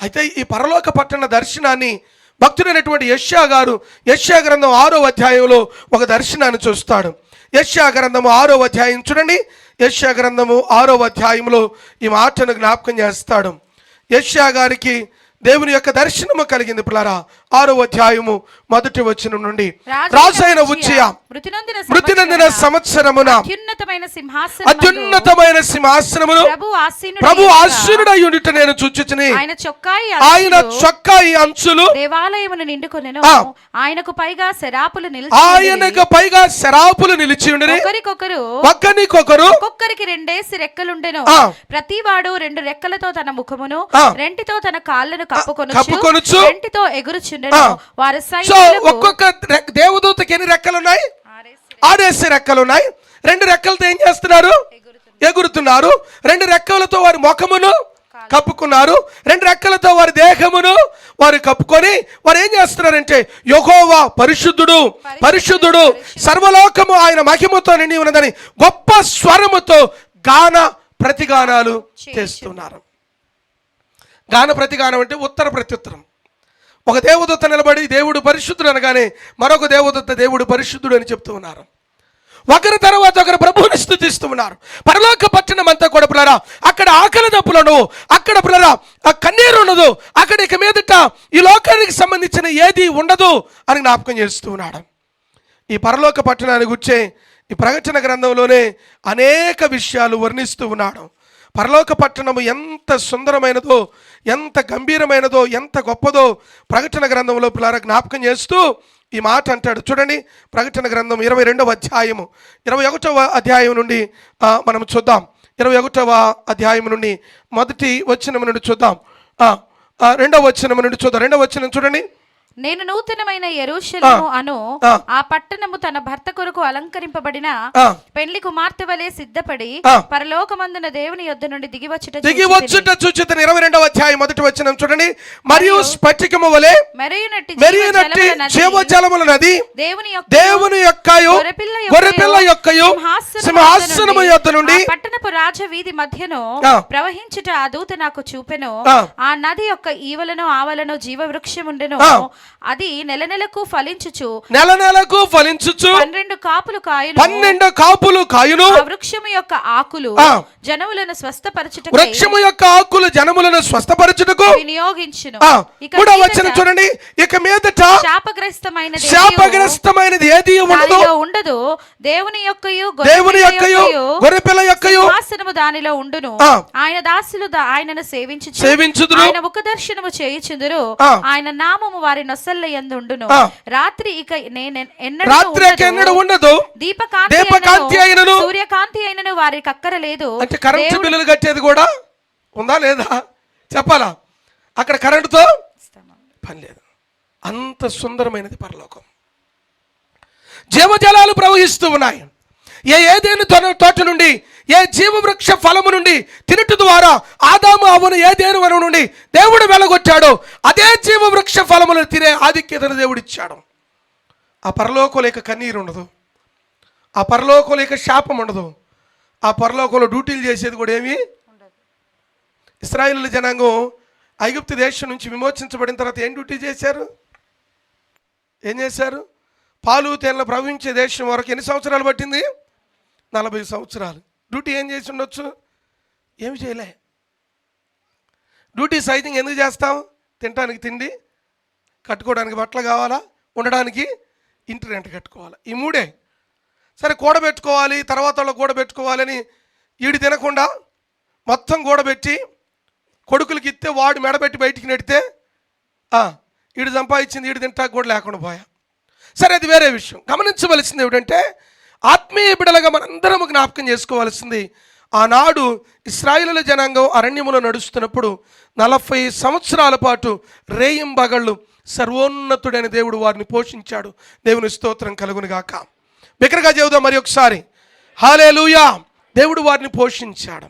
అయితే ఈ పరలోక పట్టణ దర్శనాన్ని భక్తుడైనటువంటి యెషయా గారు యెషయా గ్రంథం 6వ అధ్యాయంలో ఒక దర్శనాన్ని చూస్తాడు. యెషయా గ్రంథము 6వ అధ్యాయం చూడండి. యెషయా గ్రంథము 6వ అధ్యాయంలో ఈ మాటను జ్ఞాపకం చేస్తాడు. యెషయా గారికి దేవుని యొక్క దర్శనము కలిగింది పిల్లరా. 6వ అధ్యాయము 1వ వచనం నుండి, రాజైన ఉజ్జియా మృతి నొందిన సంవత్సరమున అత్యున్నతమైన సింహాసనమును ప్రభు ఆసీనుడై ఉండుట నేను చూచుచుని, ఆయన చొక్కాయి అంచులు దేవాలయమును నిండుకొనెను, ఆయనకు పైగా శరాపులు నిలిచి ఉండిరి, ఒకరికొకరు ఒక్కొక్కరికి 2 రెక్కలుండెను, ప్రతివాడు 2 రెక్కలతో తన ముఖమును 2తో తన కాళ్ళను కప్పుకొనుచు 2తో ఎగురుచుండెను. వారి సైన్యములకు ఒక్కొక్క దేవదూతకి ఎన్ని రెక్కలు ఉన్నాయి? 6 రెక్కలు ఉన్నాయి. 2 రెక్కలతో ఏం చేస్తున్నారు? ఎగురుతున్నారు. 2 రెక్కలతో వారి ముఖమును కప్పుకున్నారు. 2 రెక్కలతో వారి దేహమును వారు కప్పుకొని వారు ఏం చేస్తున్నారంటే యెహోవా పరిశుద్ధుడు పరిశుద్ధుడు సర్వలోకము ఆయన మహిమతో నిండి ఉన్నదని గొప్ప స్వరముతో గాన ప్రతిగానాలు చేస్తున్నారు. గాన ప్రతిగానం అంటే ఉత్తర ప్రత్యుత్తరం. ఒక దేవదూత నిలబడి దేవుడు పరిశుద్ధుడు అనగానే మరొక దేవదూత దేవుడు పరిశుద్ధుడు అని చెప్తూ ఉన్నారు. ఒకరి తర్వాత ఒకరు ప్రభువుని స్తుతిస్తూ ఉన్నారు. పరలోక పట్టణం అంతా కూడా పిల్లరా అక్కడ ఆకలి దప్పులను, అక్కడ పిల్లరా ఆ కన్నీరు ఉండదు, అక్కడ ఇక మీదట ఈ లోకానికి సంబంధించిన ఏది ఉండదు అని జ్ఞాపకం చేస్తూ ఉన్నాడు. ఈ పరలోక పట్టణాన్ని గుర్చే ఈ ప్రకటన గ్రంథంలోనే అనేక విషయాలు వర్ణిస్తూ ఉన్నాడు. పరలోక పట్టణము ఎంత సుందరమైనదో, ఎంత గంభీరమైనదో, ఎంత గొప్పదో ప్రకటన గ్రంథంలో పిల్లరా జ్ఞాపకం చేస్తూ ఈ మాట అంటాడు. చూడండి, ప్రకటన గ్రంథం 22వ అధ్యాయము 21వ అధ్యాయం నుండి మనం చూద్దాం. 21వ అధ్యాయం నుండి మొదటి వచనం నుండి చూద్దాం. 2వ వచనం నుండి చూద్దాం. 2వ వచనం చూడండి. నేను నూతనమైన యెరూషలేము అను ఆ పట్టణము తన భర్త కొరకు అలంకరింపబడిన పెండ్లి కుమార్తె వలె సిద్ధపడి పరలోకమందున దేవుని యొద్ద నుండి దిగివచ్చుట చూచితిని. 22వ అధ్యాయం మొదటి వచనం చూడండి. మరియు స్ఫటికము వలె మెరియునట్టి జీవజలముల నది దేవుని యొక్కయు గొర్రెపిల్ల యొక్కయు సింహాసనము యొద్ద నుండి పట్టణపు రాజ వీధి మధ్యను ప్రవహించుట ఆ దూత నాకు చూపెను. ఆ నది యొక్క ఈవలను ఆవలను జీవ వృక్షముండెను. అది నెలకు ఫలించుచు 12 కాపులు కాయును. ఆ వృక్షము యొక్క ఆకులు జనములను స్వస్థపరచుటకు వినియోగించును. చూడండి, ఇక మీదట శాపగ్రస్తమైనది ఏది ఉండదు. దేవుని యొక్కయు గొర్రెపిల్ల యొక్కయు సింహాసనము దానిలో ఉండును. ఆయన దాసులు ఆయనను సేవించుదురు. ఆయన ముఖ దర్శనము చేయుచుందురు. ఆయన నామము వారి నొసల్ల యందు ఉండును. రాత్రి ఇక ఎన్నడూ ఉండదు. దీపకాంతి అయినను సూర్యకాంతి అయినను వారికి అక్కరలేదు. అంటే కరెంటు బిల్లులు కట్టేది కూడా ఉందా లేదా చెప్పాలా? అక్కడ కరెంటుతో పని లేదు. అంత సుందరమైనది పరలోకం. జీవజలాలు ప్రవహిస్తూ ఉన్నాయి. ఏదేను తోట నుండి, ఏ జీవవృక్ష ఫలము నుండి తినుట ద్వారా ఆదాము అవ్వను ఏదేను వనం నుండి దేవుడు వెలగొచ్చాడు, అదే జీవవృక్ష ఫలములను తినే ఆధిక్యతను దేవుడు ఇచ్చాడు. ఆ పరలోకంలో ఇక కన్నీరు ఉండదు, ఆ పరలోకంలో ఇక శాపం ఉండదు, ఆ పరలోకంలో డ్యూటీలు చేసేది కూడా ఏమీ ఉండదు. ఇశ్రాయేలు జనాంగం ఐగుప్తు దేశం నుంచి విమోచించబడిన తర్వాత ఏం డ్యూటీ చేశారు? ఏం చేశారు? పాలు తేనెలు ప్రవహించే దేశం వరకు ఎన్ని సంవత్సరాలు పట్టింది? 40 సంవత్సరాలు. డ్యూటీ ఏం చేసి ఉండొచ్చు? ఏమి చేయలే. డ్యూటీ సైజింగ్ ఎందుకు చేస్తాం? తినడానికి తిండి, కట్టుకోవడానికి బట్టలు కావాలా, ఉండడానికి ఇంటి రెంట్ కట్టుకోవాలా, ఈ మూడే. సరే కూడబెట్టుకోవాలి, తర్వాత వాళ్ళు కూడబెట్టుకోవాలని ఈడు తినకుండా మొత్తం కూడబెట్టి కొడుకులకి ఇస్తే వాడు మెడబెట్టి బయటికి నెడితే ఈడు సంపాదించింది ఈడు తింటా కూడా లేకుండా పోయా. సరే, అది వేరే విషయం. గమనించవలసింది ఏమిటంటే ఆత్మీయ బిడ్డలుగా మనందరం జ్ఞాపకం చేసుకోవాల్సింది, ఆనాడు ఇశ్రాయేలు జనాంగం అరణ్యములో నడుస్తున్నప్పుడు 40 సంవత్సరాల పాటు రేయింబగళ్ళు సర్వోన్నతుడైన దేవుడు వారిని పోషించాడు. దేవుని స్తోత్రం కలుగునుగాక. బిగ్గరగా చెబుదాం మరి ఒకసారి, హల్లెలూయా. దేవుడు వారిని పోషించాడు.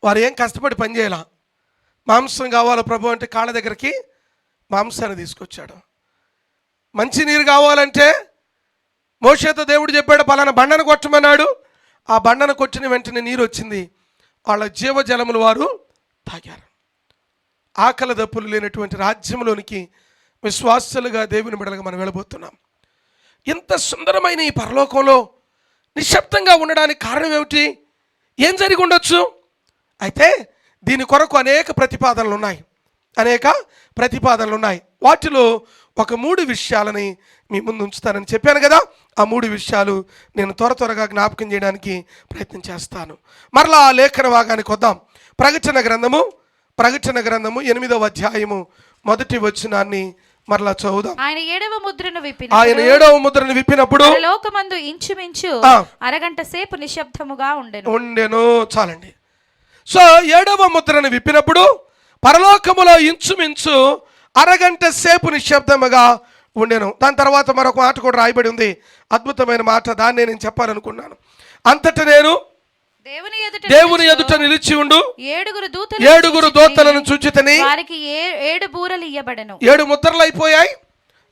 వారు ఏం కష్టపడి పనిచేయాల. మాంసం కావాలా ప్రభు అంటే కాళ్ళ దగ్గరికి మాంసాన్ని తీసుకొచ్చాడు. మంచినీరు కావాలంటే మోషేతో దేవుడు చెప్పాడు, పలానా బండను కొట్టమన్నాడు. ఆ బండను కొట్టిన వెంటనే నీరు వచ్చింది. వాళ్ళ జీవజలములు వారు తాగారు. ఆకలి దప్పులు లేనటువంటి రాజ్యంలోనికి విశ్వాసులుగా దేవుని బిడ్డలుగా మనం వెళ్ళబోతున్నాం. ఇంత సుందరమైన ఈ పరలోకంలో నిశ్శబ్దంగా ఉండడానికి కారణం ఏమిటి? ఏం జరిగి ఉండొచ్చు? అయితే దీని కొరకు అనేక ప్రతిపాదనలు ఉన్నాయి. వాటిలో ఒక 3 విషయాలని మీ ముందు ఉంచుతానని చెప్పాను కదా. ఆ 3 విషయాలు నేను త్వరగా జ్ఞాపకం చేయడానికి ప్రయత్నం చేస్తాను. మరలా ఆ లేఖన భాగానికి వద్దాం. ప్రకటన గ్రంథము 8వ అధ్యాయము మొదటి వచనాన్ని మరలా చదువుదాం. ఆయన 7వ ముద్రను విప్పినప్పుడు లోకమందు ఇంచుమించు అరగంట సేపు నిశ్శబ్దముగా ఉండెను. చాలండి. సో 7వ ముద్రను విప్పినప్పుడు పరలోకములో ఇంచుమించు అరగంట సేపు నిశ్శబ్దముగా ఉండెను. దాని తర్వాత మరొక మాట కూడా రాయబడి ఉంది, అద్భుతమైన మాట. దాన్ని నేను చెప్పాలనుకున్నాను. అంతటా నేను దేవుని ఎదుట నిలిచి ఉండు 7 దూతలను చూచితిని. వారికి 7 బూరలు ఇయ్యబడెను. 7 ముద్రలు అయిపోయాయి.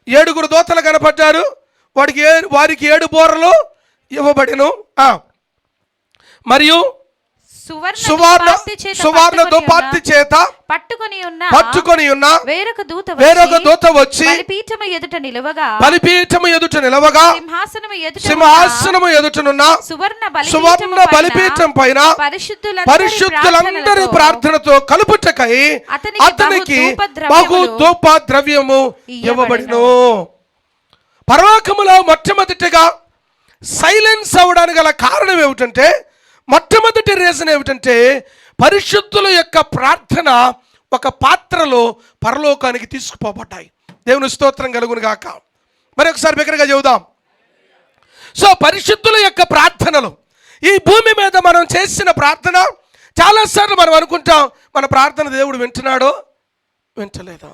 7 దూతలు కనపడ్డారు. వారికి 7 బూరలు ఇవ్వబడెను. మరియు సువర్ణ దుపార్తి చేత పట్టుకొని ఉన్న వేరొక దూత వచ్చి బలిపీఠము ఎదుట నిలవగా సింహాసనము ఎదుటనున్న సువర్ణ బలిపీఠం పైన పరిశుద్ధులందరి ప్రార్థనతో కలుపుటకై అతనికి బహు ధూప ద్రవ్యము ఇవ్వబడిను. పరలోకములో మొట్టమొదటిగా సైలెన్స్ అవ్వడానికి గల కారణం ఏమిటంటే, మొట్టమొదటి రీజన్ ఏమిటంటే, పరిశుద్ధుల యొక్క ప్రార్థన ఒక పాత్రలో పరలోకానికి తీసుకుపోబడ్డాయి. దేవుని స్తోత్రం కలుగును గాక. మరి ఒకసారి బిగ్గరగా చెబుదాం. సో పరిశుద్ధుల యొక్క ప్రార్థనలు, ఈ భూమి మీద మనం చేసిన ప్రార్థన చాలాసార్లు మనం అనుకుంటాం, మన ప్రార్థన దేవుడు వింటున్నాడో వింటలేదా.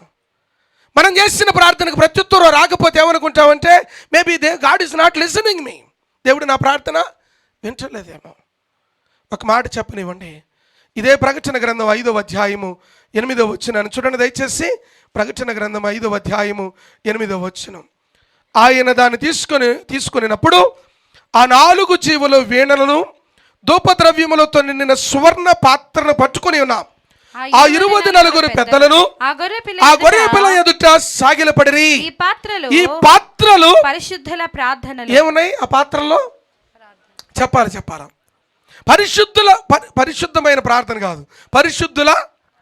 మనం చేసిన ప్రార్థనకు ప్రత్యుత్తరం రాకపోతే ఏమనుకుంటామంటే, maybe god is not listening me, దేవుడు నా ప్రార్థన వింటలేదేమో. ఒక మాట చెప్పనివ్వండి, ఇదే ప్రకటన గ్రంథం 5వ అధ్యాయము 8వ వచనం చూడండి దయచేసి. ప్రకటన గ్రంథం 5వ అధ్యాయము 8వ వచనం. ఆయన దాన్ని తీసుకునినప్పుడు ఆ 4 జీవులు వీణలను ధూపద్రవ్యములతో నిండిన సువర్ణ పాత్రను పట్టుకుని ఉన్నాం. ఆ 24 పెద్దలను ఆ గొర్రె పిల్ల ఎదుట సాగిలపడిరి. ఈ పాత్రలు పరిశుద్ధుల ప్రార్థనలు ఏమున్నాయి? ఆ పాత్రలో చెప్పాలా పరిశుద్ధమైన ప్రార్థన కాదు, పరిశుద్ధుల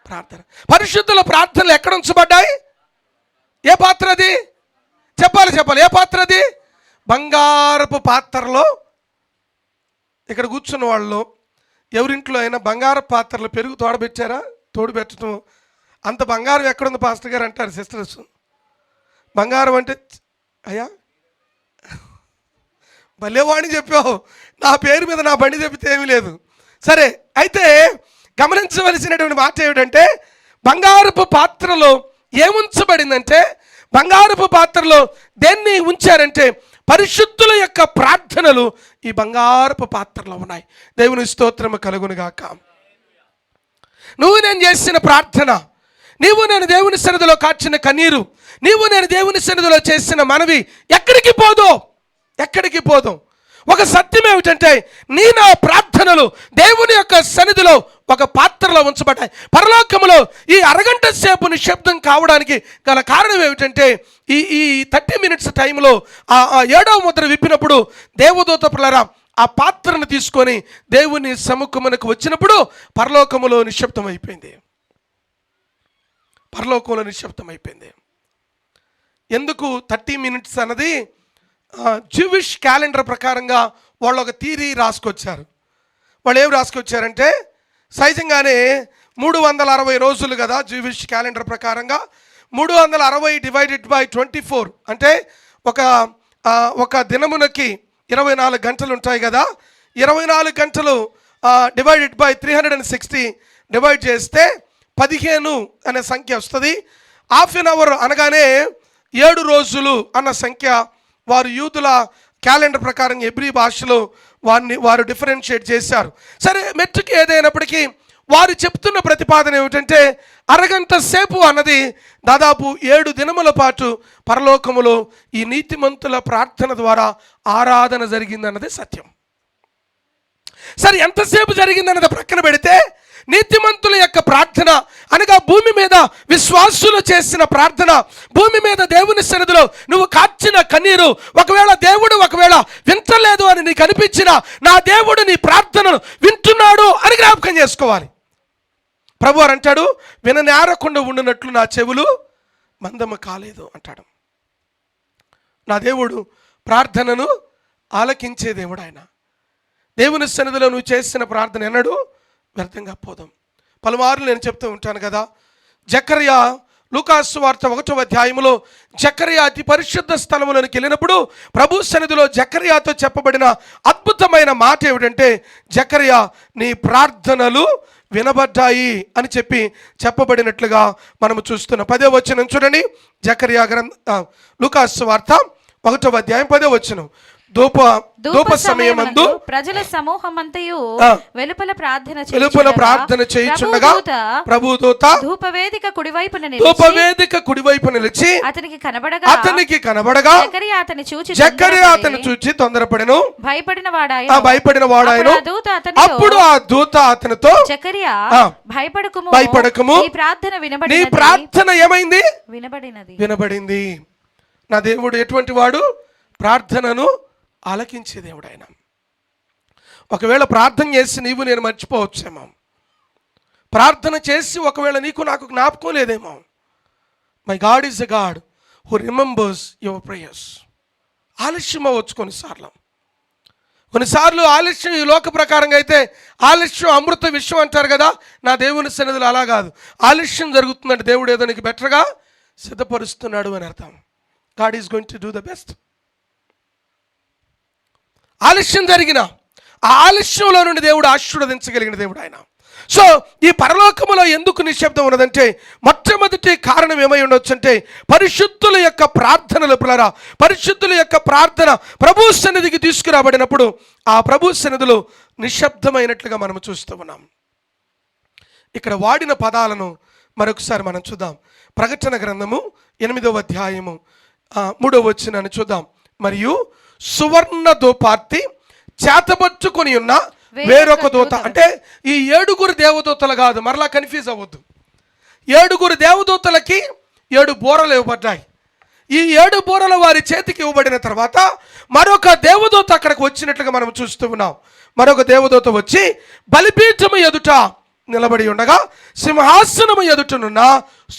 ప్రార్థన. పరిశుద్ధుల ప్రార్థనలు ఎక్కడ ఉంచబడ్డాయి? ఏ పాత్ర అది? చెప్పాలి. ఏ పాత్ర అది? బంగారపు పాత్రలో. ఇక్కడ కూర్చున్న వాళ్ళు ఎవరింట్లో అయినా బంగారపు పాత్రలు పెరుగు తోడు పెట్టడం అంత బంగారం ఎక్కడుంది పాస్టర్ గారు అంటారు సిస్టర్స్. బంగారం అంటే అయ్యా భలేవాణి చెప్పావు, నా పేరు మీద నా బండి చెప్తే ఏమీ లేదు. సరే, అయితే గమనించవలసినటువంటి మాట ఏమిటంటే, బంగారపు పాత్రలో ఏముంచబడిందంటే, బంగారపు పాత్రలో దేన్ని ఉంచారంటే పరిశుద్ధుల యొక్క ప్రార్థనలు ఈ బంగారపు పాత్రలో ఉన్నాయి. దేవుని స్తోత్రము కలుగును గాక. నువ్వు నేను చేసిన ప్రార్థన, నీవు నేను దేవుని సన్నిధిలో కార్చిన కన్నీరు, నీవు నేను దేవుని సన్నిధిలో చేసిన మనవి ఎక్కడికి పోదు. ఒక సత్యం ఏమిటంటే, నా ప్రార్థనలు దేవుని యొక్క సన్నిధిలో ఒక పాత్రలో ఉంచబడ్డాయి. పరలోకములో ఈ అరగంట సేపు నిశ్శబ్దం కావడానికి గల కారణం ఏమిటంటే, ఈ 30 minutes టైంలో ఆ 7వ ముద్ర విప్పినప్పుడు దేవదూత పిల్లరా ఆ పాత్రను తీసుకొని దేవుని సముఖమునకు వచ్చినప్పుడు పరలోకములో నిశ్శబ్దం అయిపోయింది. ఎందుకు 30 minutes అన్నది జ్యూవిష్ క్యాలెండర్ ప్రకారంగా వాళ్ళు ఒక థియరీ రాసుకొచ్చారు. వాళ్ళు ఏం రాసుకొచ్చారంటే, సహజంగానే 360 రోజులు కదా జ్యూవిష్ క్యాలెండర్ ప్రకారంగా. 360 డివైడెడ్ బై 24 అంటే ఒక దినమునకి 24 గంటలు ఉంటాయి కదా. 24 గంటలు డివైడెడ్ బై 360 డివైడ్ చేస్తే 15 అనే సంఖ్య వస్తుంది. హాఫ్ అన్ అవర్ అనగానే 7 రోజులు అన్న సంఖ్య వారు యూదుల క్యాలెండర్ ప్రకారం ఎబ్రీ భాషలో వారు డిఫరెన్షియేట్ చేశారు. సరే, మెట్టుకి ఏదైనప్పటికీ వారు చెప్తున్న ప్రతిపాదన ఏమిటంటే, అరగంట సేపు అన్నది దాదాపు 7 దినముల పాటు పరలోకములో ఈ నీతిమంతుల ప్రార్థన ద్వారా ఆరాధన జరిగిందన్నది సత్యం. సరే, ఎంతసేపు జరిగిందన్నది ప్రక్కన పెడితే, నీతిమంతుల యొక్క ప్రార్థన అనగా భూమి మీద విశ్వాసులు చేసిన ప్రార్థన, భూమి మీద దేవుని సన్నిధిలో నువ్వు కార్చిన కన్నీరు, ఒకవేళ దేవుడు వింటలేదు అని నీకు అనిపించిన, నా దేవుడు నీ ప్రార్థనను వింటున్నాడు అని జ్ఞాపకం చేసుకోవాలి. ప్రభువారు అంటాడు, విననేరకుండా ఉండినట్లు నా చెవులు మందము కాలేదు అంటాడు. నా దేవుడు ప్రార్థనను ఆలకించే దేవుడు ఆయన. దేవుని సన్నిధిలో నువ్వు చేసిన ప్రార్థన ఎన్నడూ వ్యర్థంగా పోదాం. పలుమార్లు నేను చెప్తూ ఉంటాను కదా, జకర్యా లూకాసు వార్త 1వ అధ్యాయములో జకర్యా అతి పరిశుద్ధ స్థలములోనికి వెళ్ళినప్పుడు ప్రభు సన్నిధిలో జకర్యాతో చెప్పబడిన అద్భుతమైన మాట ఏమిటంటే, జకర్యా నీ ప్రార్థనలు వినబడ్డాయి అని చెప్పబడినట్లుగా మనము చూస్తున్నాం. 10వ వచనం చూడండి. జకర్యా లూకాసు వార్త 1వ అధ్యాయం 10వ వచనం. ధూప సమయమందు ప్రజల సమూహమంతయు వెలుపల ప్రార్థన చేయుచుండగా ప్రభుదూత ధూపవేదిక కుడివైపున నిలిచి అతనికి కనబడగా జకర్యా అతని చూచి తొందరపడెను, భయపడిన వాడాయను. అప్పుడు ఆ దూత అతనితో జకర్యా భయపడకుము, నీ ప్రార్థన ఏమైంది? వినబడింది. నా దేవుడు ఎటువంటి వాడు? ప్రార్థనను ఆలకించే దేవుడు ఆయన. ఒకవేళ ప్రార్థన చేసి నీవు నేను మర్చిపోవచ్చేమో, ప్రార్థన చేసి ఒకవేళ నీకు నాకు జ్ఞాపకం లేదేమో. My God is a God who remembers your prayers. ఆలస్యం అవ్వచ్చు కొన్నిసార్లు ఆలస్యం ఈ లోక ప్రకారంగా అయితే ఆలస్యం అమృత విషయం అంటారు కదా. నా దేవుని సన్నిధిలో అలా కాదు. ఆలస్యం జరుగుతుందంటే దేవుడు ఏదో నీకు బెటర్గా సిద్ధపరుస్తున్నాడు అని అర్థం. God is going to do the best. ఆలస్యం జరిగిన ఆ ఆలస్యంలో నుండి దేవుడు ఆశీర్వదించగలిగిన దేవుడు ఆయన. సో ఈ పరలోకములో ఎందుకు నిశ్శబ్దం ఉన్నదంటే మొట్టమొదటి కారణం ఏమై ఉండొచ్చు అంటే పరిశుద్ధుల యొక్క ప్రార్థనలు పిల్లరా, పరిశుద్ధుల యొక్క ప్రార్థన ప్రభు సన్నిధికి తీసుకురాబడినప్పుడు ఆ ప్రభు సన్నిధిలో నిశ్శబ్దమైనట్లుగా మనం చూస్తూ ఉన్నాం. ఇక్కడ వాడిన పదాలను మరొకసారి మనం చూద్దాం. ప్రకటన గ్రంథము 8వ అధ్యాయము 3వ వచనాన్ని చూద్దాం. మరియు సువర్ణ ధూపార్తి చేతబట్టుకొని ఉన్న వేరొక దూత. అంటే ఈ 7 దేవదూతలు కాదు, మరలా కన్ఫ్యూజ్ అవ్వద్దు. 7 దేవదూతలకి 7 బూరలు ఇవ్వబడ్డాయి. ఈ 7 బూరలు వారి చేతికి ఇవ్వబడిన తర్వాత మరొక దేవదూత అక్కడికి వచ్చినట్లుగా మనం చూస్తూ ఉన్నాం. మరొక దేవదూత వచ్చి బలిపీఠము ఎదుట నిలబడి ఉండగా సింహాసనము ఎదుటనున్న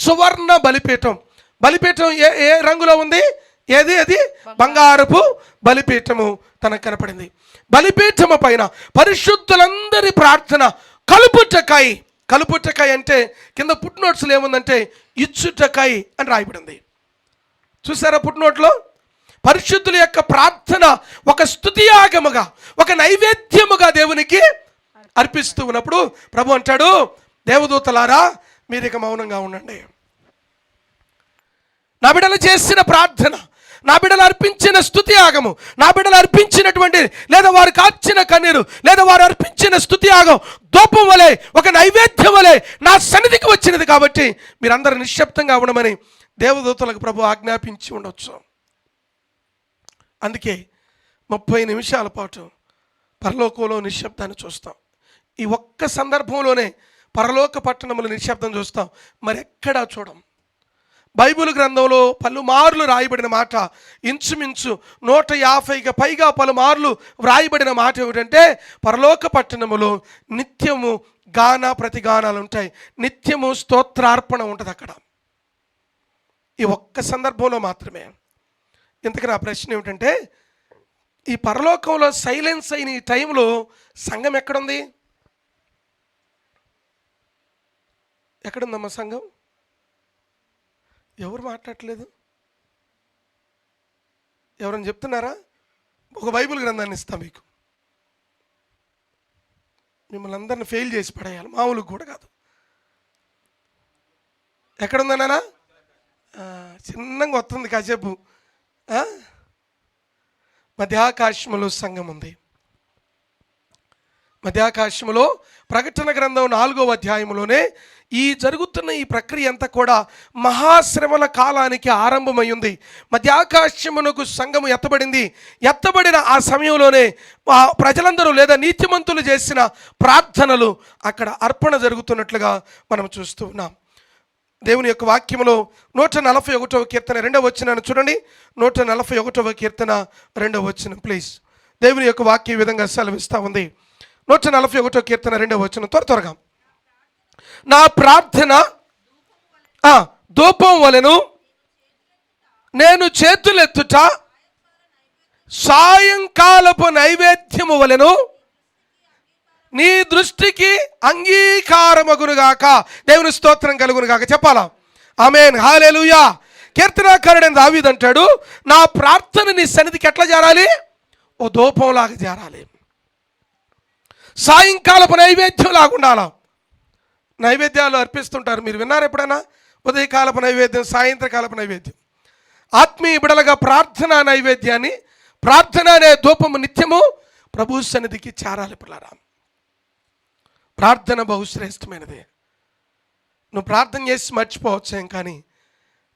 సువర్ణ బలిపీఠం. బలిపీఠం ఏ రంగులో ఉంది? అది బంగారపు బలిపీఠము తనకు కనపడింది. బలిపీఠము పైన పరిశుద్ధులందరి ప్రార్థన కలుపుటకాయ అంటే కింద పుట్ నోట్స్లో ఏముందంటే ఇచ్చుటకాయ అని రాయబడింది. చూసారా పుట్ నోట్లో? పరిశుద్ధుల యొక్క ప్రార్థన ఒక స్తుతియాగముగా, ఒక నైవేద్యముగా దేవునికి అర్పిస్తూ ఉన్నప్పుడు ప్రభు అంటాడు, దేవదూతలారా మీరు ఇక మౌనంగా ఉండండి. నా బిడ్డలు చేసిన ప్రార్థన, నా బిడ్డలు అర్పించిన స్తుతి యాగము, నా బిడ్డలు అర్పించినటువంటి లేదా వారు కాచిన కన్నీరు లేదా వారు అర్పించిన స్తుతి యాగం ధూపం వలె, ఒక నైవేద్యం వలె నా సన్నిధికి వచ్చినది. కాబట్టి మీరందరూ నిశ్శబ్దంగా ఉండమని దేవదూతలకు ప్రభు ఆజ్ఞాపించి ఉండొచ్చు. అందుకే 30 నిమిషాల పాటు పరలోకంలో నిశ్శబ్దాన్ని చూస్తాం. ఈ ఒక్క సందర్భంలోనే పరలోక పట్టణములు నిశ్శబ్దం చూస్తాం, మరెక్కడా చూడం. బైబిల్ గ్రంథంలో పలుమార్లు రాయబడిన మాట, ఇంచుమించు 150కి పైగా పలుమార్లు వ్రాయబడిన మాట ఏమిటంటే పరలోక పట్టణములో నిత్యము ప్రతిగానాలు ఉంటాయి, నిత్యము స్తోత్రార్పణ ఉంటుంది అక్కడ. ఈ ఒక్క సందర్భంలో మాత్రమే. ఇంతకీ నా ప్రశ్న ఏమిటంటే ఈ పరలోకంలో సైలెన్స్ అయిన ఈ టైంలో సంఘం ఎక్కడుంది? ఎక్కడుందమ్మా సంఘం? ఎవరు మాట్లాడట్లేదు? ఎవరైనా చెప్తున్నారా? ఒక బైబిల్ గ్రంథాన్ని ఇస్తాం మీకు, మిమ్మల్ని అందరిని ఫెయిల్ చేసి పడేయాలి, మామూలుగా కూడా కాదు. ఎక్కడుందన్నా? చిన్నగా వస్తుంది కాసేపు. మధ్యాకాశములో సంఘం ఉంది. మధ్యాకాశములో ప్రకటన గ్రంథం 4వ అధ్యాయంలోనే ఈ జరుగుతున్న ఈ ప్రక్రియ అంతా కూడా మహాశ్రమల కాలానికి ఆరంభమైంది. మధ్యాకాశమునకు సంఘము ఎత్తబడింది. ఎత్తబడిన ఆ సమయంలోనే ప్రజలందరూ లేదా నీతిమంతులు చేసిన ప్రార్థనలు అక్కడ అర్పణ జరుగుతున్నట్లుగా మనం చూస్తూ ఉన్నాం. దేవుని యొక్క వాక్యములో 141వ కీర్తన 2వ వచనాన్ని చూడండి. 141వ కీర్తన 2వ వచనం ప్లీజ్. దేవుని యొక్క వాక్యం ఈ విధంగా సెలవిస్తూ ఉంది. 141వ కీర్తన 2వ వచనం త్వరగా. నా ప్రార్థన ధూపం వలెను, నేను చేతులెత్తుట సాయంకాలపు నైవేద్యము వలెను నీ దృష్టికి అంగీకారమగునుగాక. దేవుని స్తోత్రం కలుగునుగాక. చెప్పాలా? ఆమేన్, హల్లెలూయా. కీర్తనాకారుడైన దావీదు అంటాడు, నా ప్రార్థన నీ సన్నిధికి ఎట్లా చేరాలి? ఓ ధూపంలాగా చేరాలి, సాయంకాలపు నైవేద్యం లాగా ఉండాలా. నైవేద్యాలు అర్పిస్తుంటారు, మీరు విన్నారు ఎప్పుడైనా? ఉదయకాలపు నైవేద్యం, సాయంత్రకాలపు నైవేద్యం. ఆత్మీయ బిడలగా ప్రార్థనా నైవేద్యాన్ని ప్రార్థన అనే ధూపము నిత్యము ప్రభు సన్నిధికి చేరాలి పిల్లరా. ప్రార్థన బహుశ్రేష్టమైనది. నువ్వు ప్రార్థన చేసి మర్చిపోవచ్చేం, కానీ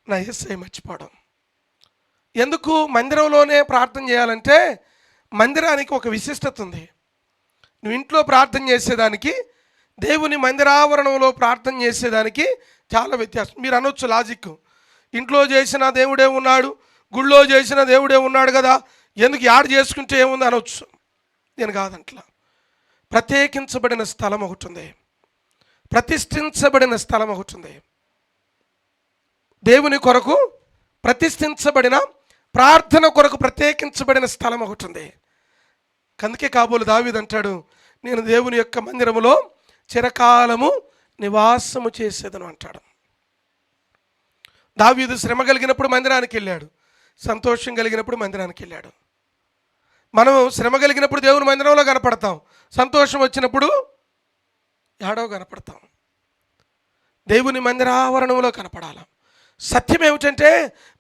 నా యేసయ్య మర్చిపోవడం ఎందుకు? మందిరంలోనే ప్రార్థన చేయాలంటే మందిరానికి ఒక విశిష్టత ఉంది. నువ్వు ఇంట్లో ప్రార్థన చేసేదానికి, దేవుని మందిరావరణంలో ప్రార్థన చేసేదానికి చాలా వ్యత్యాసం. మీరు అనొచ్చు లాజిక్, ఇంట్లో చేసిన దేవుడే ఉన్నాడు, గుళ్ళో చేసిన దేవుడే ఉన్నాడు కదా, ఎందుకు యాడ్ చేసుకుంటే ఏముంది అనొచ్చు. నేను కాదంట్లా. ప్రత్యేకించబడిన స్థలం ఒకటి ఉంది, ప్రతిష్ఠించబడిన స్థలం ఒకటి ఉంది. దేవుని కొరకు ప్రతిష్ఠించబడిన, ప్రార్థన కొరకు ప్రత్యేకించబడిన స్థలం ఒకటి ఉంది. అందుకే కాబోలు దావీదు అంటాడు, నేను దేవుని యొక్క మందిరములో చిరకాలము నివాసము చేసేదను అంటాడు. దావీదు శ్రమ కలిగినప్పుడు మందిరానికి వెళ్ళాడు, సంతోషం కలిగినప్పుడు మందిరానికి వెళ్ళాడు. మనం శ్రమ కలిగినప్పుడు దేవుని మందిరంలో కనపడతాం, సంతోషం వచ్చినప్పుడు ఏడో కనపడతాం. దేవుని మందిరావరణంలో కనపడాలి. సత్యం ఏమిటంటే,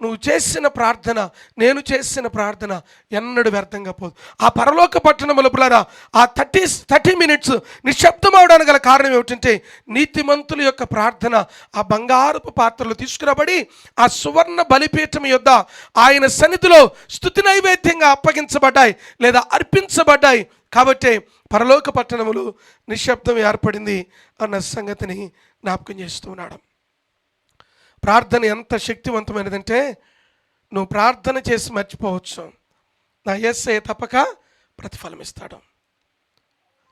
నువ్వు చేసిన ప్రార్థన, నేను చేసిన ప్రార్థన ఎన్నడూ వ్యర్థంగా పోదు. ఆ పరలోక పట్టణముల పిల్లరా, ఆ 30 మినిట్స్ నిశ్శబ్దం అవడానికి గల కారణం ఏమిటంటే, నీతిమంతుల యొక్క ప్రార్థన ఆ బంగారపు పాత్రలు తీసుకురాబడి ఆ సువర్ణ బలిపీఠం యొద్ద ఆయన సన్నిధిలో స్తుతి నైవేద్యంగా అప్పగించబడ్డాయి లేదా అర్పించబడ్డాయి. కాబట్టి పరలోక పట్టణములు నిశ్శబ్దం ఏర్పడింది అన్న సంగతిని జ్ఞాపకం చేస్తూ ఉన్నాడు. ప్రార్థన ఎంత శక్తివంతమైనదంటే, నువ్వు ప్రార్థన చేసి మర్చిపోవచ్చు, నా యేసయ్య తప్పక ప్రతిఫలం ఇస్తాడు.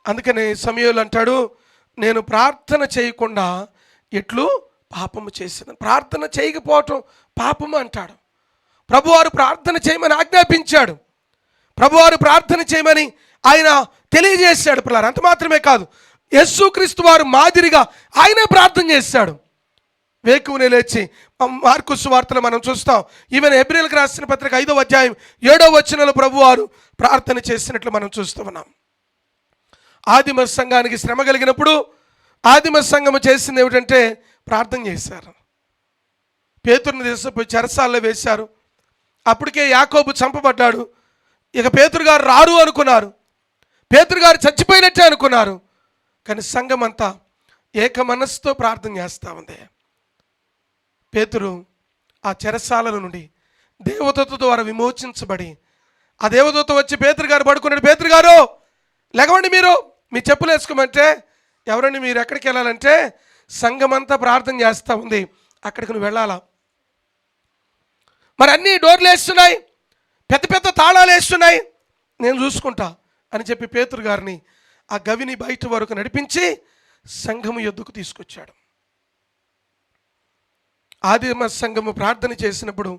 అందుకని సమూయేలు అంటాడు, నేను ప్రార్థన చేయకుండా ఎట్లు పాపము చేసిన. ప్రార్థన చేయకపోవటం పాపము అంటాడు. ప్రభువారు ప్రార్థన చేయమని ఆజ్ఞాపించాడు, ప్రభువారు ప్రార్థన చేయమని ఆయన తెలియజేశాడు పిల్లలు. అంత మాత్రమే కాదు, యేసుక్రీస్తు వారు మాదిరిగా ఆయనే ప్రార్థన చేశాడు. వేకువనే లేచి, మార్కు సువార్తలో మనం చూస్తాం, ఈవెన్ హెబ్రీయులకు రాసిన పత్రిక 5వ అధ్యాయం 7వ వచనంలో ప్రభువారు ప్రార్థన చేసినట్లు మనం చూస్తూ ఉన్నాం. ఆదిమ సంఘానికి శ్రమ కలిగినప్పుడు ఆదిమ సంఘము చేసింది ఏమిటంటే ప్రార్థన చేశారు. పేతురుని తీసుకుపోయి చెరసాల్లో వేశారు. అప్పటికే యాకోబు చంపబడ్డాడు. ఇక పేతురు గారు రారు అనుకున్నారు, పేతురు గారు చచ్చిపోయినట్టే అనుకున్నారు. కానీ సంఘం అంతా ఏక మనస్సుతో ప్రార్థన చేస్తూ ఉంది. పేతురు ఆ చెరసాల నుండి దేవదూత ద్వారా విమోచించబడి, ఆ దేవదూత వచ్చి పేతురు గారు పడుకున్నాడు, పేతురు గారు లెగవండి, మీరు మీ చెప్పులు వేసుకోమంటే, ఎవరండి మీరు, ఎక్కడికి వెళ్ళాలంటే సంఘమంతా ప్రార్థన చేస్తూ ఉంది, అక్కడికి నువ్వు వెళ్ళాలా. మరి అన్నీ డోర్లు వేస్తున్నాయి, పెద్ద పెద్ద తాళాలు వేస్తున్నాయి, నేను చూసుకుంటా అని చెప్పి పేతురు గారిని ఆ గవిని బయట వరకు నడిపించి సంఘము యొద్దకు తీసుకొచ్చాడు. ఆదిమ సంఘము ప్రార్థన చేసినప్పుడు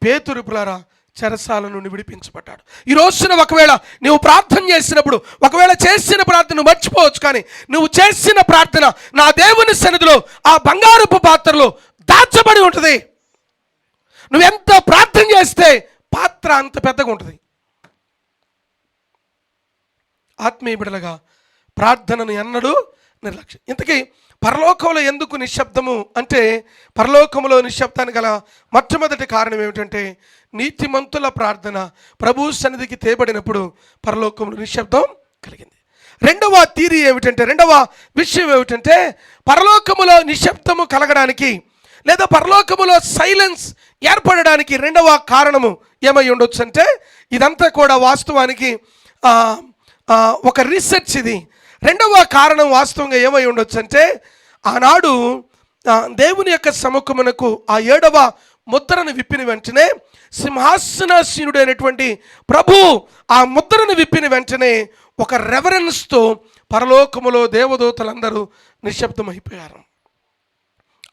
పేతురు పిల్లరా చెరసాల నుండి విడిపించబడ్డాడు. ఈ రోజున ఒకవేళ నువ్వు ప్రార్థన చేసినప్పుడు, ఒకవేళ చేసిన ప్రార్థన నువ్వు మర్చిపోవచ్చు, కానీ నువ్వు చేసిన ప్రార్థన నా దేవుని సన్నిధిలో ఆ బంగారపు పాత్రలో దాచబడి ఉంటుంది. నువ్వెంత ప్రార్థన చేస్తే పాత్ర అంత పెద్దగా ఉంటుంది. ఆత్మీయ బిడ్డలుగా ప్రార్థనను ఎన్నడూ నిర్లక్ష్యం. ఇంతకీ పరలోకంలో ఎందుకు నిశ్శబ్దము అంటే, పరలోకంలో నిశ్శబ్దానికి గల మొట్టమొదటి కారణం ఏమిటంటే, నీతిమంతుల ప్రార్థన ప్రభు సన్నిధికి తేబడినప్పుడు పరలోకంలో నిశ్శబ్దం కలిగింది. రెండవ థియరీ ఏమిటంటే, రెండవ విషయం ఏమిటంటే, పరలోకములో నిశ్శబ్దము కలగడానికి లేదా పరలోకములో సైలెన్స్ ఏర్పడడానికి రెండవ కారణము ఏమై ఉండొచ్చు అంటే, ఇదంతా కూడా వాస్తవానికి ఒక రీసెర్చ్ ఇది. రెండవ కారణం వాస్తవంగా ఏమై ఉండొచ్చు అంటే, ఆనాడు దేవుని యొక్క సముఖమునకు ఆ 7వ ముద్రను విప్పిన వెంటనే సింహాసనాసీనుడైనటువంటి ప్రభు ఆ ముద్రను విప్పిన వెంటనే ఒక రెవరెన్స్తో పరలోకములో దేవదూతలందరూ నిశ్శబ్దమైపోయారు.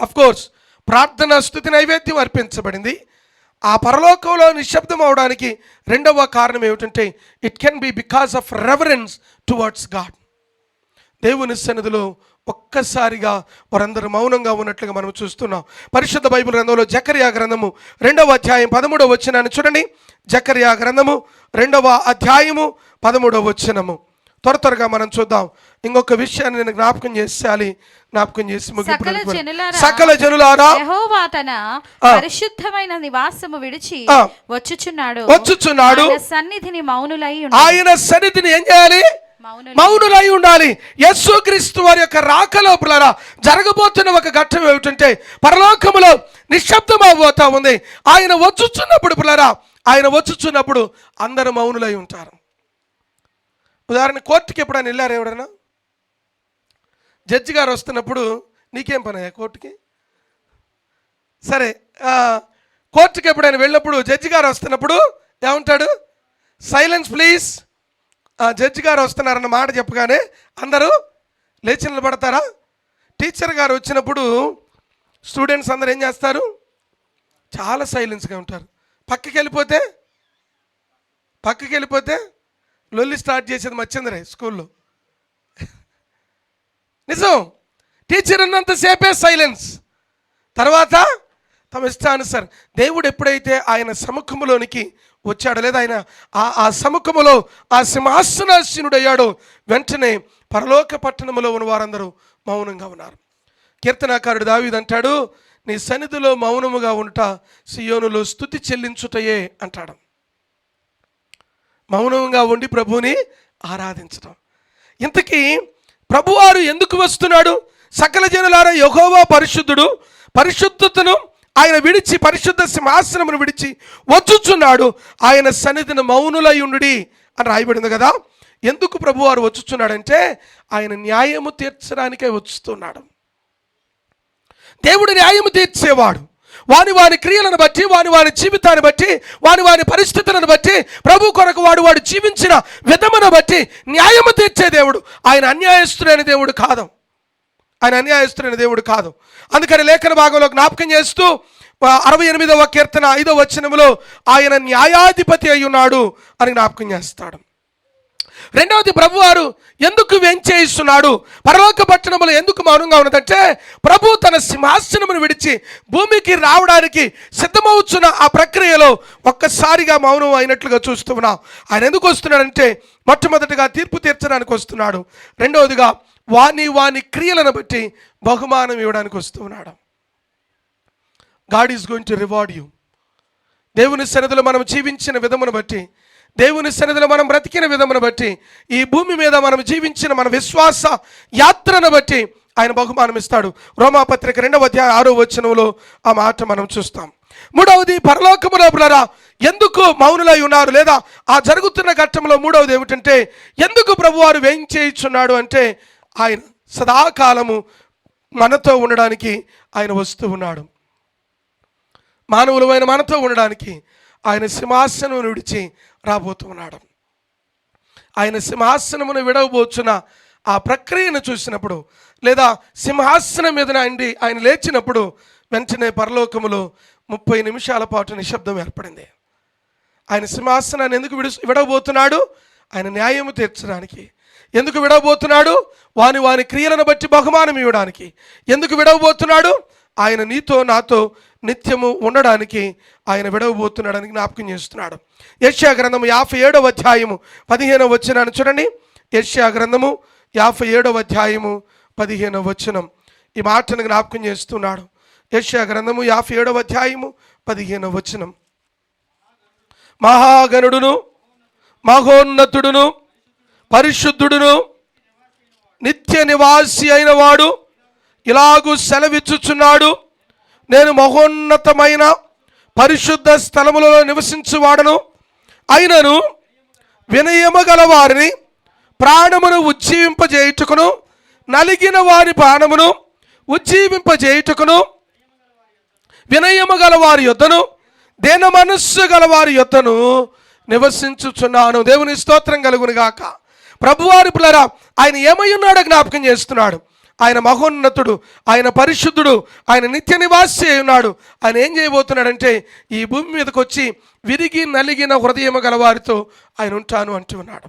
అఫ్కోర్స్ ప్రార్థన స్తుతి నైవేద్యం అర్పించబడింది. ఆ పరలోకంలో నిశ్శబ్దం అవడానికి రెండవ కారణం ఏమిటంటే, it can be because of reverence towards God. దేవుని సన్నిధిలో ఒక్కసారిగా వారందరూ మౌనంగా ఉన్నట్లుగా మనం చూస్తున్నాం. పరిశుద్ధ బైబిల్ గ్రంథంలో జకర్యా గ్రంథము 2వ అధ్యాయం 13వ వచనాన్ని చూడండి. జకర్యా గ్రంథము 2వ అధ్యాయము 13వ వచనము. త్వరగా మనం చూద్దాం. ఇంకొక విషయాన్ని నేను జ్ఞాపకం చేసి సకల జనులారా యెహోవా తన పరిశుద్ధమైన నివాసము విడిచి వచ్చుచున్నాడు. ఆయన సన్నిధిని ఏం చేయాలి? మౌనులై ఉండాలి. యేసుక్రీస్తు వారి యొక్క రాకలో పిల్లరా జరగబోతున్న ఒక ఘట్టం ఏమిటంటే పరలోకములో నిశ్శబ్దం అవబోతా ఉంది. ఆయన వచ్చుచున్నప్పుడు పిల్లరా, ఆయన వచ్చుచున్నప్పుడు అందరూ మౌనులై ఉంటారు. ఉదాహరణ, కోర్టుకి ఎప్పుడైనా వెళ్ళారు? ఎవడైనా జడ్జి గారు వస్తున్నప్పుడు నీకేం పని అయ్యా కోర్టుకి? సరే, కోర్టుకి ఎప్పుడైనా వెళ్ళినప్పుడు జడ్జి గారు వస్తున్నప్పుడు ఏమంటాడు? Silence please. జడ్జి గారు వస్తున్నారన్న మాట చెప్పగానే అందరూ లేచి నిలబడతారా? టీచర్ గారు వచ్చినప్పుడు స్టూడెంట్స్ అందరూ ఏం చేస్తారు? చాలా సైలెన్స్గా ఉంటారు. పక్కకి వెళ్ళిపోతే లొల్లి స్టార్ట్ చేసేది మచ్చిందరే స్కూల్లో. నిజం, టీచర్ ఉన్నంతసేపే సైలెన్స్, తర్వాత తమ ఇష్టానుసారం. దేవుడు ఎప్పుడైతే ఆయన సముఖంలోనికి వచ్చాడో, లేదా ఆయన ఆ సముఖములో ఆ సింహాసనాసీనుడయ్యాడో, వెంటనే పరలోక పట్టణములో ఉన్న వారందరూ మౌనంగా ఉన్నారు. కీర్తనాకారుడు దావీదు అంటాడు, నీ సన్నిధిలో మౌనముగా ఉంట సియోనులో స్తుతి చెల్లించుటయే అంటాడు. మౌనంగా ఉండి ప్రభువుని ఆరాధించడం. ఇంతకీ ప్రభువారు ఎందుకు వస్తున్నాడు? సకల జనులారా యెహోవా పరిశుద్ధుడు, పరిశుద్ధతను ఆయన విడిచి, పరిశుద్ధ సింహాసనమును విడిచి వచ్చుచున్నాడు. ఆయన సన్నిధిని మౌనులై ఉండుడి అని రాయబడింది కదా. ఎందుకు ప్రభువారు వచ్చుచున్నాడంటే ఆయన న్యాయము తీర్చడానికే వచ్చుతున్నాడు. దేవుడు న్యాయము తీర్చేవాడు. వాని క్రియలను బట్టి, వాని జీవితాన్ని బట్టి, వాని పరిస్థితులను బట్టి, ప్రభు కొరకు వాడు జీవించిన విధమును బట్టి న్యాయము తీర్చే దేవుడు. ఆయన అన్యాయస్తుడైన దేవుడు కాదు. అందుకని లేఖన భాగంలో జ్ఞాపకం చేస్తూ 68వ కీర్తన 5వ వచనములో ఆయన న్యాయాధిపతి అయి ఉన్నాడు అని జ్ఞాపకం చేస్తాడు. రెండవది, ప్రభువారు ఎందుకు వెంచేయిస్తున్నాడు? పరలోక పట్టణములు ఎందుకు మౌనంగా ఉన్నదంటే ప్రభు తన సింహాసనమును విడిచి భూమికి రావడానికి సిద్ధమవుతున్న ఆ ప్రక్రియలో ఒక్కసారిగా మౌనం అయినట్లుగా చూస్తూ ఉన్నాం. ఆయన ఎందుకు వస్తున్నాడంటే మొట్టమొదటిగా తీర్పు తీర్చడానికి వస్తున్నాడు. రెండవదిగా వాని క్రియలను బట్టి బహుమానం ఇవ్వడానికి వస్తూ ఉన్నాడు. God is going to reward you. దేవుని సన్నిధిలో మనం జీవించిన విధమును బట్టి, దేవుని సన్నిధిలో మనం బ్రతికిన విధమును బట్టి, ఈ భూమి మీద మనం జీవించిన మన విశ్వాస యాత్రను బట్టి ఆయన బహుమానం ఇస్తాడు. రోమాపత్రిక 2వ అధ్యాయం 6వ వచనంలో ఆ మాట మనం చూస్తాం. మూడవది, పరలోకములో పిల్లరా ఎందుకు మౌనులై ఉన్నారు? లేదా ఆ జరుగుతున్న ఘట్టంలో మూడవది ఏమిటంటే ఎందుకు ప్రభువారు వేయించేయుచున్నాడు అంటే ఆయన సదాకాలము మనతో ఉండడానికి ఆయన వస్తూ ఉన్నాడు. మానవులమైన మనతో ఉండడానికి ఆయన సింహాసనమును విడిచి రాబోతూ ఉన్నాడు. ఆయన సింహాసనమును విడవబోచున్న ఆ ప్రక్రియను చూసినప్పుడు, లేదా సింహాసనం మీద ఆయన లేచినప్పుడు వెంటనే పరలోకములో 30 నిమిషాల పాటు నిశ్శబ్దం ఏర్పడింది. ఆయన సింహాసనాన్ని ఎందుకు విడవబోతున్నాడు? ఆయన న్యాయము తీర్చడానికి. ఎందుకు విడవబోతున్నాడు? వాని క్రియలను బట్టి బహుమానం ఇవ్వడానికి. ఎందుకు విడవబోతున్నాడు? ఆయన నీతో నాతో నిత్యము ఉండడానికి ఆయన విడవబోతున్నాడని జ్ఞాపకం చేస్తున్నాడు. యెషయా గ్రంథము 57వ అధ్యాయము 15వ వచనాన్ని చూడండి. యెషయా గ్రంథము 57వ అధ్యాయము 15వ వచనం ఈ మాటను జ్ఞాపకం చేస్తున్నాడు. యెషయా గ్రంథము 57వ అధ్యాయము 15వ వచనం. మహాగణుడును, మహోన్నతుడును, పరిశుద్ధుడును, నిత్య నివాసి అయిన వాడు ఇలాగూ సెలవిచ్చుచున్నాడు, నేను మహోన్నతమైన పరిశుద్ధ స్థలములలో నివసించువాడను, అయినను వినయము గల వారిని ప్రాణమును ఉజ్జీవింపజేయుటకును, నలిగిన వారి ప్రాణమును ఉజ్జీవింపజేయుటకును, వినయము గల వారి యొద్దను, దేన మనస్సు గల వారి యొద్దను నివసించుచున్నాను. దేవుని స్తోత్రం కలుగును గాక. ప్రభువారి పిల్లరా ఆయన ఏమై ఉన్నాడో జ్ఞాపకం చేస్తున్నాడు. ఆయన మహోన్నతుడు, ఆయన పరిశుద్ధుడు, ఆయన నిత్య నివాసి అయి ఉన్నాడు. ఆయన ఏం చేయబోతున్నాడంటే ఈ భూమి మీదకి వచ్చి విరిగి నలిగిన హృదయం గల వారితో ఆయన ఉంటాను అంటూ ఉన్నాడు.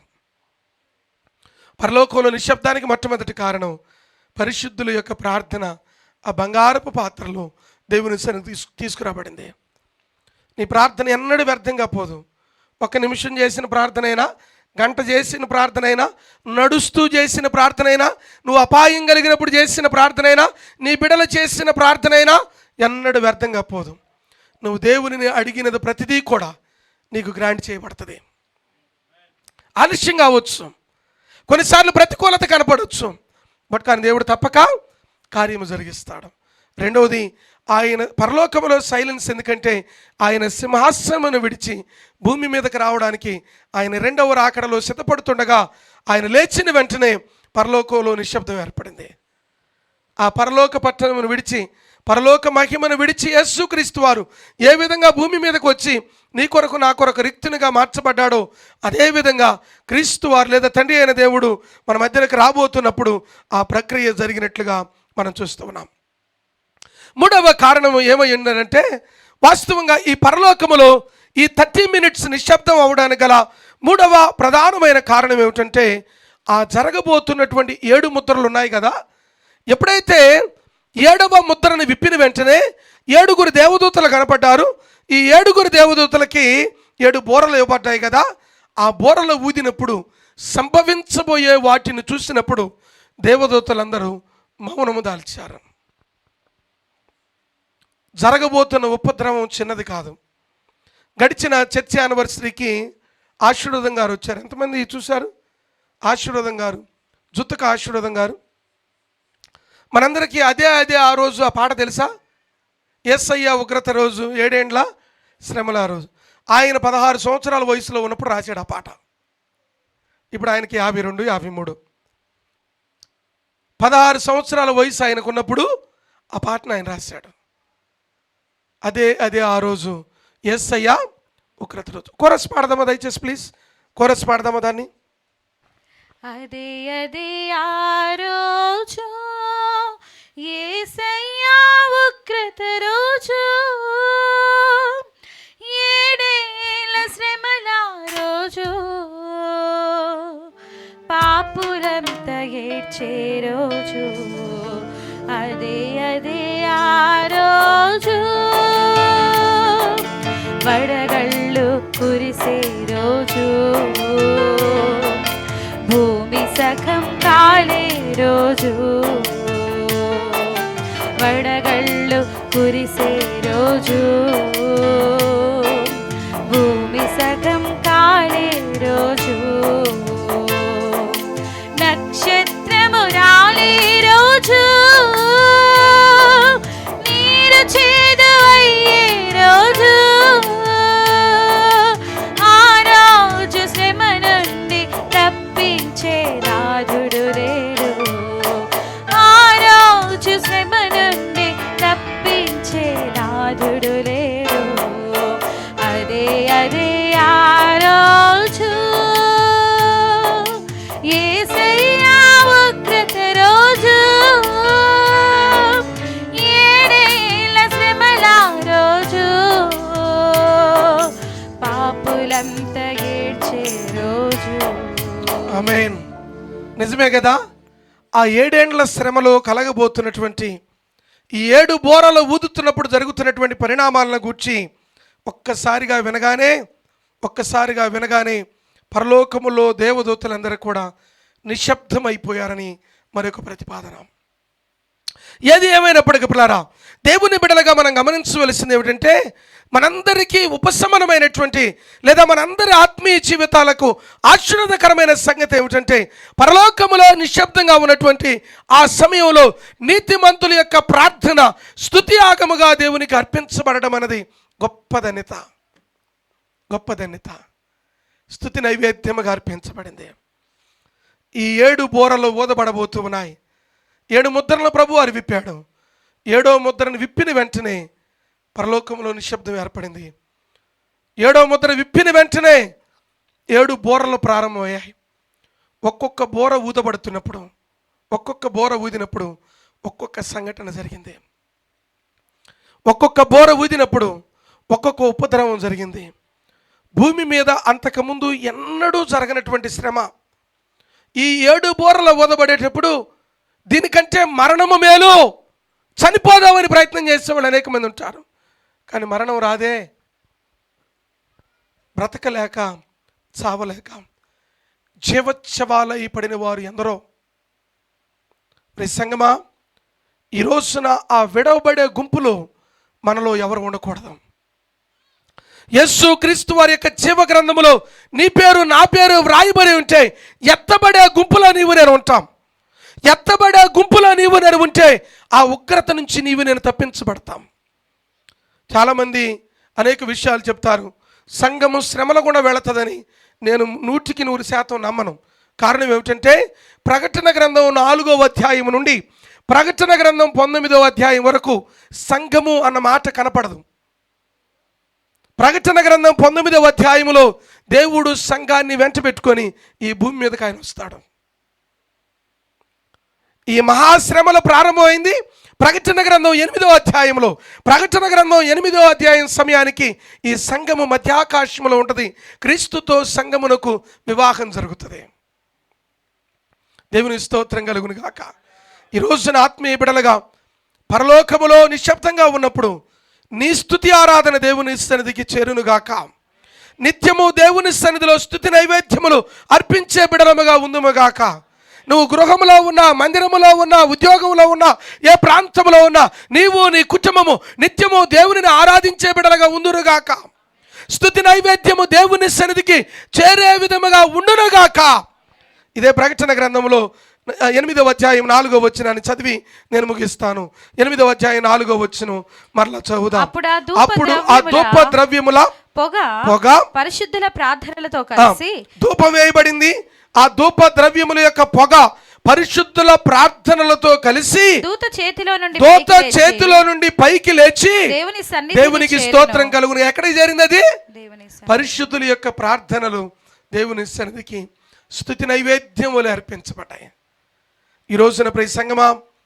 పరలోకంలో నిశ్శబ్దానికి మొట్టమొదటి కారణం పరిశుద్ధుల యొక్క ప్రార్థన ఆ బంగారపు పాత్రలో దేవుని సన్నిధికి తీసుకురాబడింది. నీ ప్రార్థన ఎన్నడూ వ్యర్థంగా పోదు. 1 నిమిషం చేసిన ప్రార్థన అయినా గంట చేసిన ప్రార్థనైనా, నడుస్తూ చేసిన ప్రార్థనైనా, నువ్వు అపాయం కలిగినప్పుడు చేసిన ప్రార్థనైనా, నీ బిడ్డలు చేసిన ప్రార్థనైనా ఎన్నడూ వ్యర్థంగా పోదు. నువ్వు దేవునిని అడిగినది ప్రతిదీ కూడా నీకు గ్రాంట్ చేయబడుతుంది. ఆలస్యం కావచ్చు, కొన్నిసార్లు ప్రతికూలత కనపడవచ్చు, బట్ కానీ దేవుడు తప్పక కార్యము జరిగిస్తాడు. రెండవది, ఆయన పరలోకములో సైలెన్స్. ఎందుకంటే ఆయన సింహాసనమును విడిచి భూమి మీదకి రావడానికి ఆయన రెండవ రాకడలో సిద్ధపడుతుండగా ఆయన లేచిన వెంటనే పరలోకంలో నిశ్శబ్దం ఏర్పడింది. ఆ పరలోక పట్టణమును విడిచి, పరలోక మహిమను విడిచి యేసుక్రీస్తు వారు ఏ విధంగా భూమి మీదకు వచ్చి నీ కొరకు నా కొరకు రిక్తునిగా మార్చబడ్డాడో, అదేవిధంగా క్రీస్తు వారు లేదా తండ్రి అయిన దేవుడు మన మధ్యలోకి రాబోతున్నప్పుడు ఆ ప్రక్రియ జరిగినట్లుగా మనం చూస్తూ ఉన్నాం. మూడవ కారణం ఏమైందంటే, వాస్తవంగా ఈ పరలోకములో ఈ 30 minutes నిశ్శబ్దం అవడానికి గల మూడవ ప్రధానమైన కారణం ఏమిటంటే, ఆ జరగబోతున్నటువంటి 7 ముద్రలు ఉన్నాయి కదా, ఎప్పుడైతే 7వ ముద్రను విప్పిన వెంటనే 7 దేవదూతలు కనపడ్డారు. ఈ 7 దేవదూతలకి 7 బూరలు ఇవ్వబడ్డాయి కదా. ఆ బూరలు ఊదినప్పుడు సంభవించబోయే వాటిని చూసినప్పుడు దేవదూతలందరూ మౌనము దాల్చారు. జరగబోతున్న ఉపద్రవం చిన్నది కాదు. గడిచిన చర్చ్ యానివర్సరీకి ఆశీర్వాదం గారు వచ్చారు. ఎంతమంది చూశారు? ఆశీర్వాదం గారు, జుత్తక ఆశీర్వాదం గారు. మనందరికీ అదే ఆ రోజు ఆ పాట తెలుసా? యేసయ్య ఉగ్రత రోజు, 7 ఏండ్ల శ్రమల రోజు. ఆయన 16 సంవత్సరాల వయసులో ఉన్నప్పుడు రాశాడు ఆ పాట. ఇప్పుడు ఆయనకి 52, 53. 16 సంవత్సరాల వయసు ఆయనకున్నప్పుడు ఆ పాటను ఆయన రాశాడు. అదే ఆ రోజు యేసయ్య ఉగ్రత రోజు. కోరస్ పాడదామా దయచేసి, ప్లీజ్ కోరస్ పాడదామా దాన్ని. అదే ఆ రోజు యేసయ్య ఉగ్రత రోజు, 7 ఏళ్ల శ్రమల రోజు, పాపులంత ఏడ్చే రోజు. అదే ఆ రోజు వడగళ్ళు కురిసే రోజు, భూమి సగం కాలే రోజు, వడగళ్ళు కురిసే రోజు, భూమి సగం కాలే రోజు, నక్షత్రము రాలే రోజు, నీరు చేదు అయ్యే రోజు, ఆ రోజు శ్రమ నుండి తప్పించే నాథుడు లేడు, ఆ రోజు శ్రమ నుండి తప్పించే నాథుడు లేడు. అదే ఆ రోజు యేసయ్య ఉగ్రత రోజు, 7 ఏళ్ల శ్రమల రోజు, పాపులంత ఏడ్చే రోజు. ఆమేన్. నిజమే కదా. ఆ 7 ఏండ్ల శ్రమలో కలగబోతున్నటువంటి ఈ 7 బోరలు ఊదుతున్నప్పుడు జరుగుతున్నటువంటి పరిణామాలను గూర్చి ఒక్కసారిగా వినగానే పరలోకములో దేవదూతలందరూ కూడా నిశ్శబ్దమైపోయారని మరొక ప్రతిపాదన. ఏది ఏమైనప్పటికీ పిల్లారా, దేవుని బిడ్డలుగా మనం గమనించవలసింది ఏమిటంటే, మనందరికీ ఉపశమనమైనటువంటి లేదా మనందరి ఆత్మీయ జీవితాలకు ఆశీర్వాదకరమైన సంగతి ఏమిటంటే, పరలోకములో నిశ్శబ్దంగా ఉన్నటువంటి ఆ సమయంలో నీతిమంతుల యొక్క ప్రార్థన స్తుతి యాగముగా దేవునికి అర్పించబడడం అనేది గొప్ప ధన్యత. స్తుతి నైవేద్యముగా అర్పించబడింది. ఈ 7 బోరలు ఊదబడబోతూ ఉన్నాయి. 7 ముద్రల ప్రభు వారు విప్పాడు. 7వ ముద్రను విప్పిన వెంటనే పరలోకంలో నిశ్శబ్దం ఏర్పడింది. 7వ ముద్ర విప్పిన వెంటనే 7 బోరలు ప్రారంభమయ్యాయి. ఒక్కొక్క బోర ఊదబడుతున్నప్పుడు, ఒక్కొక్క బోర ఊదినప్పుడు ఒక్కొక్క సంఘటన జరిగింది. ఒక్కొక్క బోర ఊదినప్పుడు ఒక్కొక్క ఉపద్రవం జరిగింది. భూమి మీద అంతకుముందు ఎన్నడూ జరగనటువంటి శ్రమ. ఈ 7 బోరలు ఊదబడేటప్పుడు దీనికంటే మరణము మేలు, చనిపోదామని ప్రయత్నం చేసేవాళ్ళు అనేక మంది ఉంటారు. కానీ మరణం రాదే, బ్రతకలేక చావలేక జీవోత్సవాలై పడిన వారు ఎందరో. సంగమా, ఈ రోజున ఆ విడవబడే గుంపులో మనలో ఎవరు ఉండకూడదు. యేసు క్రీస్తు వారి యొక్క జీవ గ్రంథములో నీ పేరు నా పేరు వ్రాయబడి ఉంటే ఎత్తబడే గుంపులో నీవు నేను ఉంటాం. ఎత్తబడే గుంపులో నీవు నేను ఉంటే ఆ ఉగ్రత నుంచి నీవు నేను తప్పించబడతాం. చాలామంది అనేక విషయాలు చెప్తారు. సంఘము శ్రమల గుండా వెళుతుందని నేను 100% నమ్మను. కారణం ఏమిటంటే ప్రకటన గ్రంథం 4వ అధ్యాయం నుండి ప్రకటన గ్రంథం 19వ అధ్యాయం వరకు సంఘము అన్న మాట కనపడదు. ప్రకటన గ్రంథం 19వ అధ్యాయంలో దేవుడు సంఘాన్ని వెంట పెట్టుకొని ఈ భూమి మీదకి ఆయన వస్తాడు. ఈ మహాశ్రమల ప్రారంభమైంది ప్రకటన గ్రంథం 8వ అధ్యాయంలో. ప్రకటన గ్రంథం 8వ అధ్యాయం సమయానికి ఈ సంఘము మధ్యాకాశంలో ఉంటుంది. క్రీస్తుతో సంఘమునకు వివాహం జరుగుతుంది. దేవుని స్తోత్రం కలుగును గాక. ఈ రోజున ఆత్మీయ బిడలుగా పరలోకములో నిశ్శబ్దంగా ఉన్నప్పుడు నీ స్తుతి ఆరాధన దేవుని సన్నిధికి చేరునుగాక. నిత్యము దేవుని సన్నిధిలో స్తుతి నైవేద్యములు అర్పించే బిడలముగా ఉందుముగాక. నువ్వు గృహంలో ఉన్నా, మందిరములో ఉన్నా, ఉద్యోగంలో ఉన్నా, ఏ ప్రాంతంలో ఉన్నా నీవు నీ కుటుంబము నిత్యము దేవునిని ఆరాధించే బిడలుగా ఉందురుగాక. స్తుతి నైవేద్యము దేవుని సన్నిధికి చేరే విధముగా ఉండునుగాక. ఇదే ప్రకటన గ్రంథంలో 8వ అధ్యాయం 4వ వచనాన్ని చదివి నేను ముగిస్తాను. 8వ అధ్యాయం 4వ వచనం మరలా చదువుదాం. అప్పుడు ఆ ధూప ద్రవ్యముల పొగ పరిశుద్ధుల ప్రార్థనలతో కలిసి ధూపం వేయబడింది. ఆ ధూప ద్రవ్యముల యొక్క పొగ పరిశుద్ధుల ప్రార్థనలతో కలిసి దూత చేతిలో నుండి పైకి లేచి దేవునికి స్తోత్రం కలుగును. ఎక్కడికి చేరింది అది? పరిశుద్ధుల యొక్క ప్రార్థనలు దేవుని సన్నిధికి స్తుతి నైవేద్యములు అర్పించబడ్డాయి. ఈ రోజున ప్రియ సంగమా,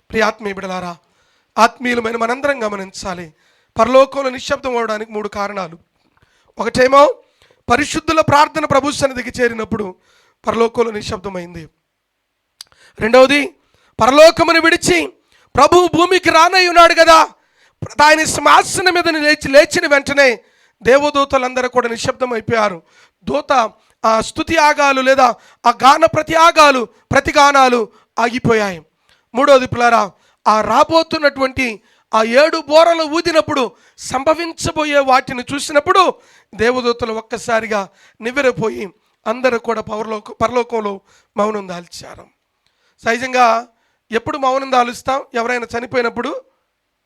ప్రియ ఆత్మీయ బిడలారా, ఆత్మీయులమైన మనందరం గమనించాలి. పరలోకంలో నిశ్శబ్దం అవడానికి 3 కారణాలు. ఒకటేమో పరిశుద్ధుల ప్రార్థన ప్రభు సన్నిధికి చేరినప్పుడు పరలోకంలో నిశ్శబ్దమైంది. రెండవది, పరలోకమును విడిచి ప్రభు భూమికి రానై ఉన్నాడు కదా, ఆయన సింహాసనం మీద లేచిన వెంటనే దేవదూతలందరూ కూడా నిశ్శబ్దం అయిపోయారు. దూత ఆ స్తుతి యాగాలు లేదా ఆ గాన ప్రతిగానాలు ఆగిపోయాయి. మూడవది పిల్లరా, ఆ రాబోతున్నటువంటి ఆ 7 బోరలు ఊదినప్పుడు సంభవించబోయే వాటిని చూసినప్పుడు దేవదూతలు ఒక్కసారిగా నివ్వెరపోయి అందరూ కూడా పరలోకంలో మౌనం దాల్చారు. సహజంగా ఎప్పుడు మౌనం దాలుస్తాం? ఎవరైనా చనిపోయినప్పుడు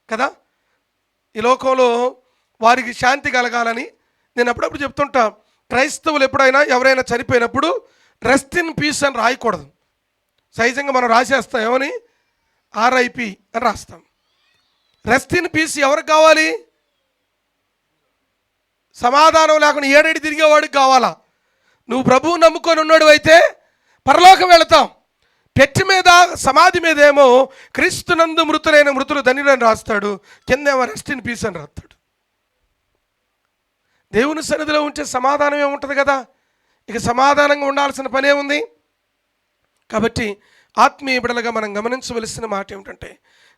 కదా. ఈ లోకంలో వారికి శాంతి కలగాలని నేను అప్పుడప్పుడు చెప్తుంటా. క్రైస్తవులు ఎప్పుడైనా ఎవరైనా చనిపోయినప్పుడు రెస్ట్ ఇన్ పీస్ అని రాయకూడదు. సహజంగా మనం రాసేస్తాం ఏమని, RIP అని రాస్తాం. రెస్ట్ ఇన్ పీస్ ఎవరికి కావాలి? సమాధానం లేకుండా ఏడేడి తిరిగేవాడికి కావాలా? నువ్వు ప్రభువు నమ్ముకొని ఉన్నాడు అయితే పరలోకం వెళతాం. పెట్టి మీద సమాధి మీద ఏమో క్రీస్తునందు మృతులైన మృతులు ధన్యులని రాస్తాడు, కిందేమో రెస్ట్ ఇన్ పీస్ అని రాస్తాడు. దేవుని సన్నిధిలో ఉంటే సమాధానం ఏముంటుంది కదా. ఇక సమాధానంగా ఉండాల్సిన పనే ఉంది. కాబట్టి ఆత్మీయ బిడలుగా మనం గమనించవలసిన మాట ఏమిటంటే,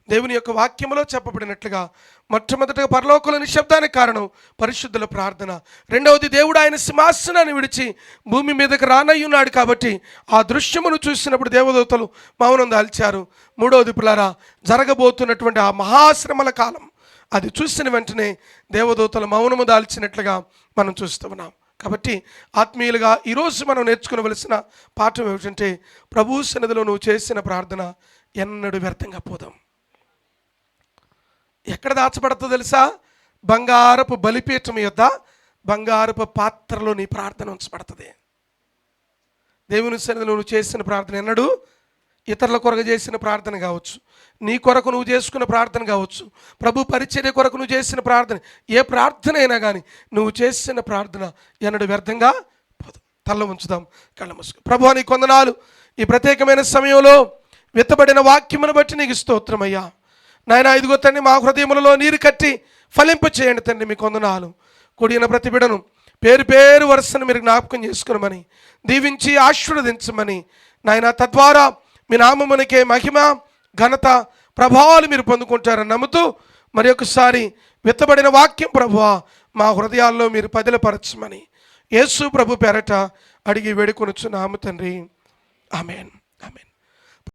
దేవుని యొక్క వాక్యములో చెప్పబడినట్లుగా మొట్టమొదటిగా పరలోకంలో నిశ్శబ్దానికి కారణం పరిశుద్ధుల ప్రార్థన. రెండవది, దేవుడు ఆయన సింహాసనాన్ని విడిచి భూమి మీదకి రానయ్యున్నాడు కాబట్టి ఆ దృశ్యమును చూసినప్పుడు దేవదూతలు మౌనం దాల్చారు. మూడవది పిల్లరా, జరగబోతున్నటువంటి ఆ మహాశ్రమల కాలం అది చూసిన వెంటనే దేవదూతలు మౌనము దాల్చినట్లుగా మనం చూస్తూ ఉన్నాం. కాబట్టి ఆత్మీయులుగా ఈరోజు మనం నేర్చుకోవలసిన పాఠం ఏమిటంటే, ప్రభు సన్నిధిలో నువ్వు చేసిన ప్రార్థన ఎన్నడూ వ్యర్థంగా పోదాం. ఎక్కడ దాచబడుతుందో తెలుసా? బంగారపు బలిపీఠం యొద్ద బంగారపు పాత్రలో నీ ప్రార్థన ఉంచబడుతుంది. దేవుని సన్నిధిలో నువ్వు చేసిన ప్రార్థన ఎన్నడూ ఇతరుల కొరకు చేసిన ప్రార్థన కావచ్చు, నీ కొరకు నువ్వు చేసుకున్న ప్రార్థన కావచ్చు, ప్రభు పరిచర్య కొరకు నువ్వు చేసిన ప్రార్థన, ఏ ప్రార్థన అయినా కానీ నువ్వు చేసిన ప్రార్థన ఎన్నడూ వ్యర్థంగా పోదు. తల్ల ఉంచుదాం, కళ్ళ మూసుకో. ప్రభువా నీ కొందనాలు, ఈ ప్రత్యేకమైన సమయంలో విత్తబడిన వాక్యమును బట్టి నీకు స్తోత్రమయ్యా. నాయన ఇదిగో తండ్రి, మా హృదయములలో నీరు కట్టి ఫలింప చేయండి తండ్రి. మీ కొందనాలు కూడిన ప్రతి బిడను పేరు పేరు వరుసను మీరు జ్ఞాపకం చేసుకునమని, దీవించి ఆశీర్వదించమని నాయన, తద్వారా మీ నామమునకే మహిమ ఘనత ప్రభావాలు మీరు పొందుకుంటారని నమ్ముతూ మరి ఒకసారి విత్తబడిన వాక్యం ప్రభువా మా హృదయాల్లో మీరు పదిలపరచమని యేసు ప్రభు పేరట అడిగి వేడుకొనుచున్నాము తండ్రి. ఆమేన్, ఆమేన్.